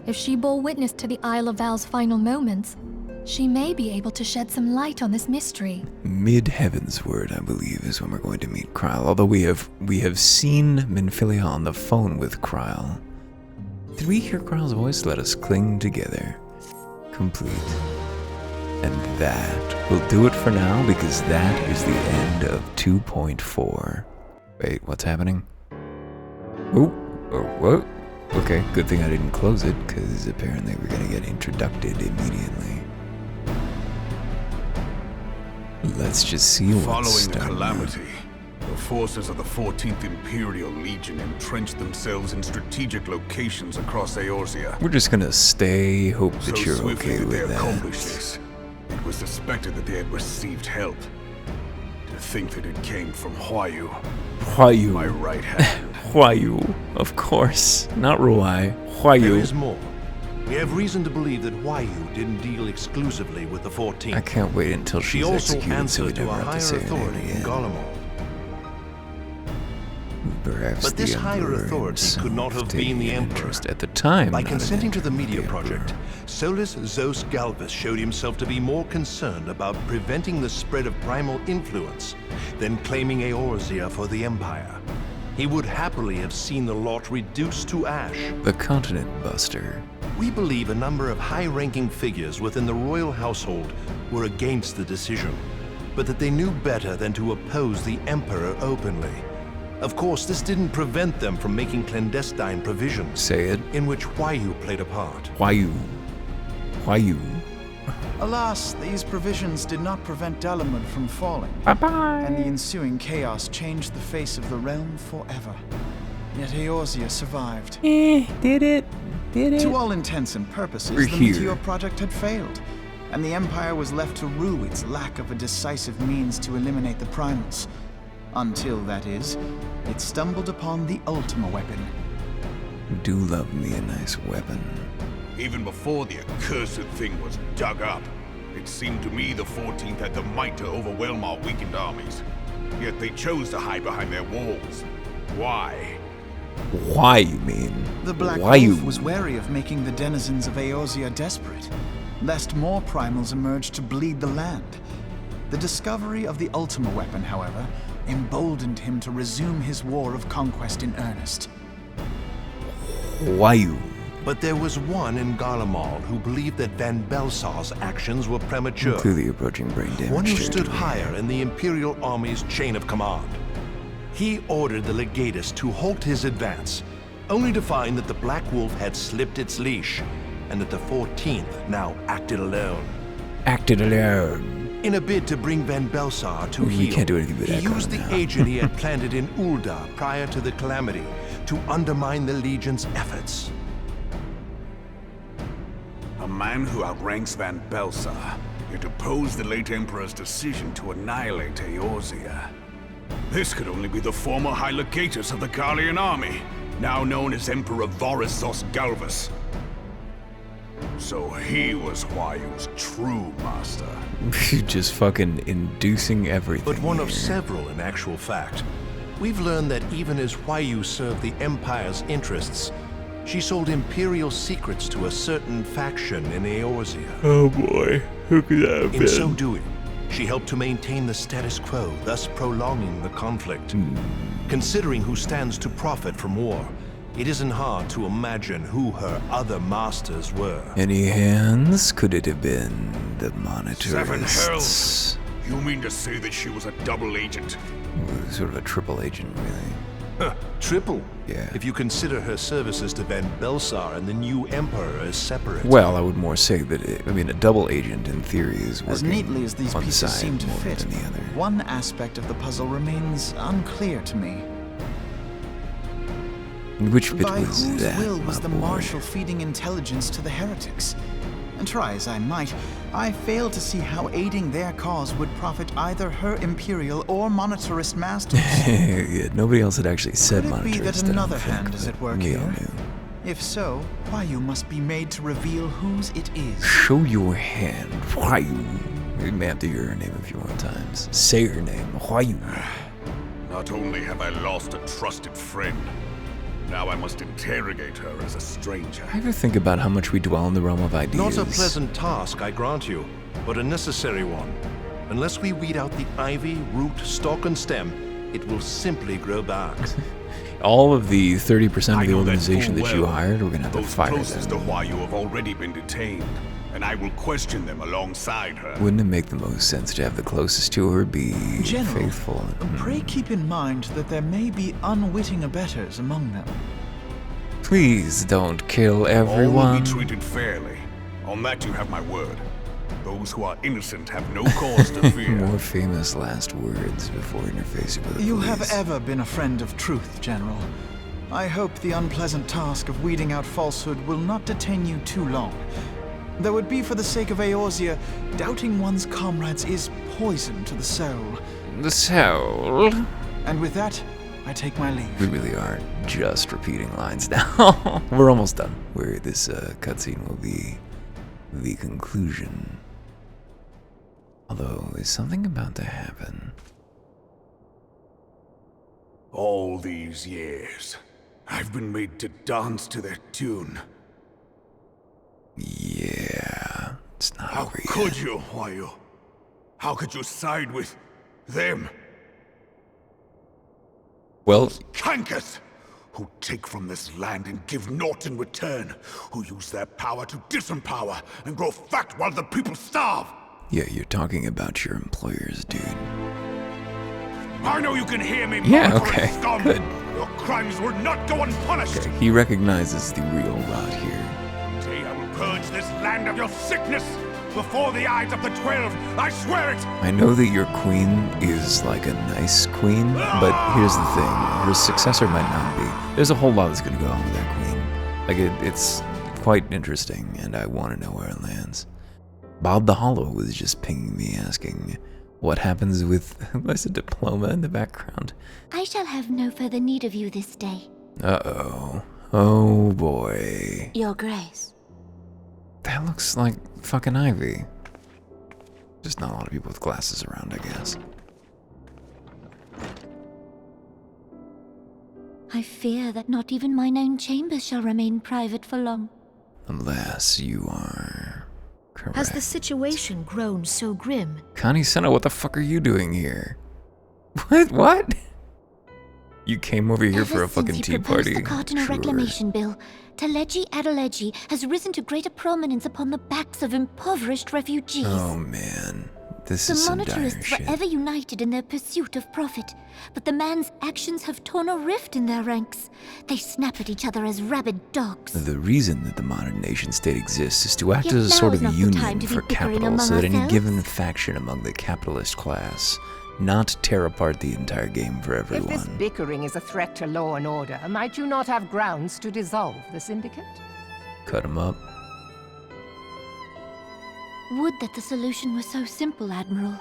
If she bore witness to the Isle of Val's final moments, she may be able to shed some light on this mystery. Mid-Heaven's Word, I believe, is when we're going to meet Kryl. Although we have seen Minfilia on the phone with Kryl. Did we hear Kryl's voice? Let us cling together. Complete. And that will do it for now, because that is the end of 2.4. Wait, what's happening? Oh, what? Okay, good thing I didn't close it, because apparently we're gonna get introducted immediately. Let's just see what's Following the starting calamity, the forces of the 14th Imperial Legion entrenched themselves in strategic locations across Eorzea. We're just gonna stay, hope that So you're swiftly okay did they with accomplish that. this. It was suspected that they had received help. To think that it came from Huayu, Huayu. my right hand. Huayu, of course. Not Ruai. There Huayu. is more. We have reason to believe that Huayu didn't deal exclusively with the 14th. I can't wait until She she's also executed so we answered to never a have to higher say her name authority in again. Golemon. Perhaps But this the higher Emperor authority could not have himself been the taking an Emperor. interest at the time. By not an consenting to the interest in media Emperor. project, Solus Zos Galvus showed himself to be more concerned about preventing the spread of primal influence than claiming Eorzea for the Empire. He would happily have seen the lot reduced to ash. The Continent Buster. We believe a number of high-ranking figures within the royal household were against the decision, but that they knew better than to oppose the Emperor openly. Of course, this didn't prevent them from making clandestine provisions. Say it. In which Huayu played a part. Huayu. Huayu. Alas, these provisions did not prevent Dalamud from falling. Bye-bye. And the ensuing chaos changed the face of the realm forever. Yet Eorzea survived. Did it? Did it? To all intents and purposes, We're the here. Meteor Project had failed, and the Empire was left to rue its lack of a decisive means to eliminate the primals. Until, that is, it stumbled upon the Ultima weapon. Do love me a nice weapon. Even before the accursed thing was dug up, it seemed to me the 14th had the might to overwhelm our weakened armies. Yet they chose to hide behind their walls. Why? Why, you mean? The Black Why Wolf you? was wary of making the denizens of Eorzea desperate, lest more primals emerge to bleed the land. The discovery of the Ultima weapon, however, emboldened him to resume his war of conquest in earnest. Huayu. But there was one in Garlemald who believed that Van Belsar's actions were premature. Clearly approaching brain damage. One who stood higher in the Imperial Army's chain of command. He ordered the legatus to halt his advance, only to find that the Black Wolf had slipped its leash, and that the 14th now acted alone. Acted alone. In a bid to bring Van Belsar to heel, can't do anything with he Echo used the now. agent he had planted in Ulda prior to the Calamity to undermine the Legion's efforts. A man who outranks Van Belsar, yet opposed the late Emperor's decision to annihilate Eorzea. This could only be the former High Legatus of the Garlean army, now known as Emperor Vorissos Galvus. So he was Huayu's true master. Just fucking inducing everything. But one of here. several in actual fact. We've learned that even as Huayu served the Empire's interests, she sold Imperial secrets to a certain faction in Eorzea. Oh boy, who could that have been? In so doing, she helped to maintain the status quo, thus prolonging the conflict. Considering who stands to profit from war, it isn't hard to imagine who her other masters were. Any hands? Could it have been the monitors? Seven hells! You mean to say that she was a double agent? Sort of a triple agent, really. Triple? Yeah. If you consider her services to Van Belsar and the new Emperor as separate. Well, I would more say that, a double agent in theory is working As neatly as these one pieces side seem to more fit, than the other. one aspect of the puzzle remains unclear to me. Which bit By was whose that, will was my the boy? Marshal feeding intelligence to the heretics? And try as I might, I fail to see how aiding their cause would profit either her Imperial or monetarist masters. Yeah, nobody else had actually said Could it be monetarist, that I another don't think, hand is but at work we all here? knew. If so, Huayu must be made to reveal whose it is. Show your hand, Huayu. You may have to hear her name a few more times. Say her name, Huayu. Not only have I lost a trusted friend, now I must interrogate her as a stranger. I ever think about how much we dwell in the realm of ideas? Not a pleasant task, I grant you, but a necessary one. Unless we weed out the ivy, root, stalk, and stem, it will simply grow back. All of the 30% I of the know organization full that you well hired, we're gonna have to those fire closest them. to Huayu have already been detained, and I will question them alongside her. Wouldn't it make the most sense to have the closest to her be General, faithful? pray keep in mind that there may be unwitting abettors among them. Please don't kill All will everyone. be treated fairly. On that you have my word. Those who are innocent have no cause to fear. More famous last words before interfacing with the You police. have ever been a friend of truth, General. I hope the unpleasant task of weeding out falsehood will not detain you too long. Though it be for the sake of Eorzea, doubting one's comrades is poison to the soul. The soul? And with that, I take my leave. We really are just repeating lines now. We're almost done. Where this cutscene will be the conclusion. Although, is something about to happen? All these years, I've been made to dance to their tune. Yeah, it's not How over yet. could you, Huayu? How could you side with them? Well, Cankers, who take from this land and give naught in return, who use their power to disempower and grow fat while the people starve. yeah, you're talking about your employers, dude. I know you can hear me, Yeah, murderous okay, scum. good. Your crimes will not go unpunished. Okay, he recognizes the real rot here. Today I will purge this land of your sickness before the eyes of the 12. I swear it. I know that your queen is like a nice queen, but here's the thing. Her successor might not be. There's a whole lot that's going to go on with that queen. Like, it's quite interesting, and I want to know where it lands. Bob the Hollow was just pinging me asking, what happens with... There's a diploma in the background. I shall have no further need of you this day, Uh-oh. Oh, boy. Your Grace. That looks like fucking Ivy. Just not a lot of people with glasses around, I guess. I fear that not even mine own chambers shall remain private for long. Unless you are correct. Has the situation grown so grim? Connie Senna, what the fuck are you doing here? What? You came over here for a fucking tea party. The Cardinal Reclamation Bill, Taleji Adeleji has risen to greater prominence upon the backs of impoverished refugees. Oh man, this is some dire monetarists shit. were ever united in their pursuit of profit, but the man's actions have torn a rift in their ranks. They snap at each other as rabid dogs. The reason that the modern nation state exists is to act Yet as a sort now of is not the time union to be for bickering capital, among so that any ourselves. given faction among the capitalist class not tear apart the entire game for If this everyone. bickering is a threat to law and order, might you not have grounds to dissolve the syndicate? Cut him up. Would that the solution were so simple, Admiral.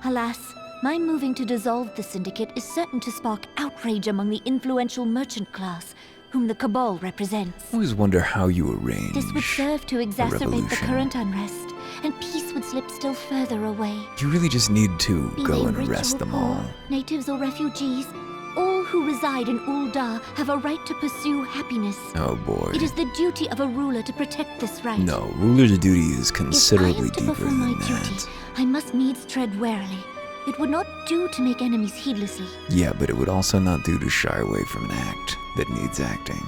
Alas, my moving to dissolve the syndicate is certain to spark outrage among the influential merchant class, whom the Cabal represents. I always wonder how you arrange This would serve to a exacerbate the revolution. current unrest, and peace would slip still further away. You really just need to Be go they and rich arrest or them poor, all. natives or refugees, all who reside in Ul'dah have a right to pursue happiness. Oh boy. It is the duty of a ruler to protect this right. No, ruler's duty is considerably To deeper perform than my that. duty, I must needs tread warily. It would not do to make enemies heedlessly. Yeah, but it would also not do to shy away from an act that needs acting.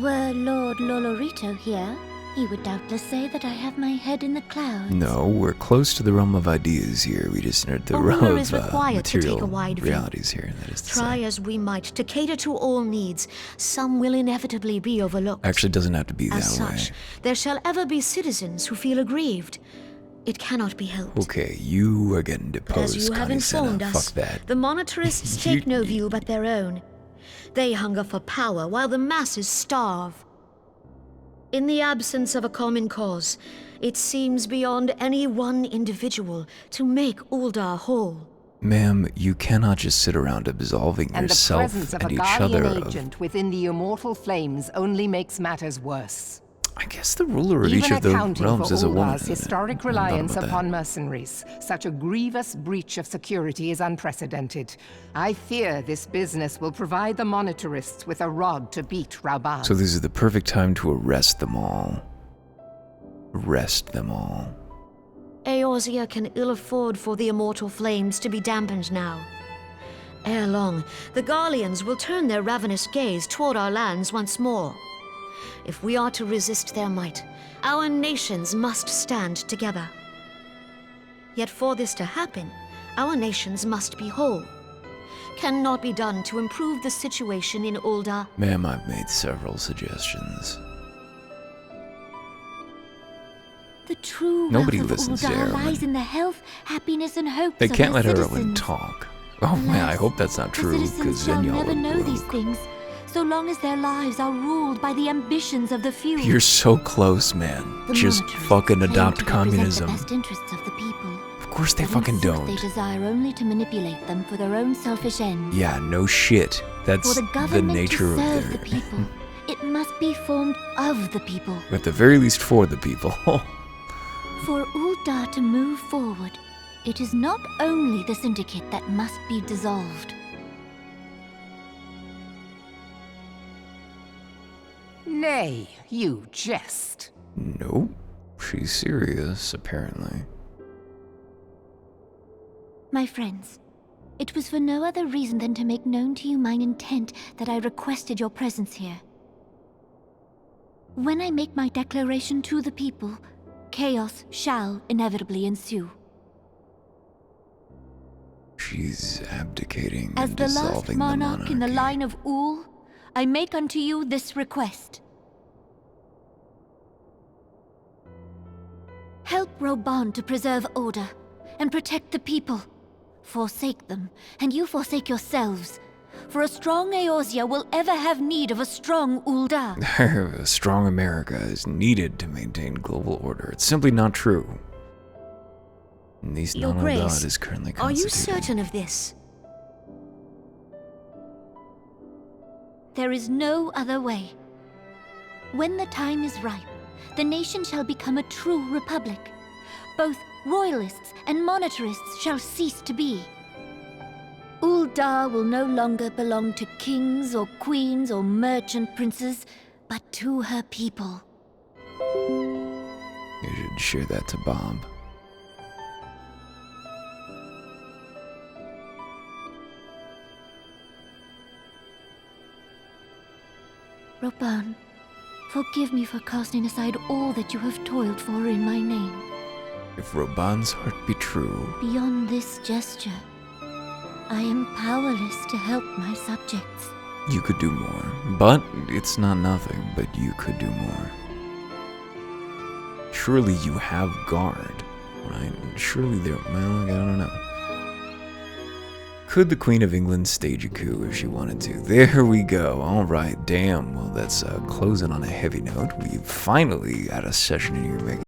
Were Lord Lolorito here, he would doubtless say that I have my head in the clouds. No, we're close to the realm of ideas here. We just entered the A realm ruler of is required to take material a wide view. realities here. That is to Try say. as we might to cater to all needs, some will inevitably be overlooked. Actually, it doesn't have to be As that way. such, there shall ever be citizens who feel aggrieved. It cannot be helped. Okay, you are getting But deposed, as you have Connie Senna. informed us, Fuck that. the monetarists take no view but their own. They hunger for power while the masses starve. In the absence of a common cause, it seems beyond any one individual to make Ul'dah whole. Ma'am, you cannot just sit around absolving And the yourself presence of and a each guardian other of... agent within the immortal flames only makes matters worse. I guess the ruler of Even each of the accounting realms for is a woman. Ul'dah's historic I don't know reliance about that. upon mercenaries, such a grievous breach of security is unprecedented. I fear this business will provide the monetarists with a rod to beat Raubal. So this is the perfect time to arrest them all. Arrest them all. Eorzea can ill afford for the immortal flames to be dampened now. Ere long, the Garleans will turn their ravenous gaze toward our lands once more. If we are to resist their might, our nations must stand together. Yet for this to happen, our nations must be whole. Cannot be done to improve the situation in Ul'dah. Ma'am, I've made several suggestions. The true Nobody wealth of listens to Ul'dah Erwin. lies in the health, happiness, and hopes They of can't her let Erwin citizens. talk. Oh man, I hope that's not The true, citizens because shall then y'all never are know these broke. things, so long as their lives are ruled by the ambitions of the few. You're so close, man. The Just monetarists fucking claim adopt to represent communism. the best interests of the people. Of course they But in fucking truth, don't. They desire only to manipulate them for their own selfish ends. Yeah, no shit. That's For the the government nature to of serve their... the people, it must be formed of the people. At the very least for the people. For Ul'dah to move forward, it is not only the syndicate that must be dissolved. Nay, you jest. Nope. She's serious, apparently. My friends, it was for no other reason than to make known to you mine intent that I requested your presence here. When I make my declaration to the people, chaos shall inevitably ensue. She's abdicating As and the last dissolving monarch the in the monarchy. line of Ul, I make unto you this request. Help Roban to preserve order and protect the people. Forsake them, and you forsake yourselves. For a strong Eorzea will ever have need of a strong Ul'dah. A strong America is needed to maintain global order. It's simply not true. At least Your none of Grace, that is currently are you constituted. certain of this? There is no other way. When the time is ripe, the nation shall become a true republic. Both royalists and monetarists shall cease to be. Ul'dah will no longer belong to kings or queens or merchant princes, but to her people. You should share that to Bob. Robin, forgive me for casting aside all that you have toiled for in my name. If Robin's heart be true, Beyond this gesture, I am powerless to help my subjects. you could do more. But it's not nothing, but you could do more. Surely you have guard, right? Surely there, well, I don't know. Could the Queen of England stage a coup if she wanted to? There we go. All right, damn. Well, that's closing on a heavy note. We've finally had a session in here making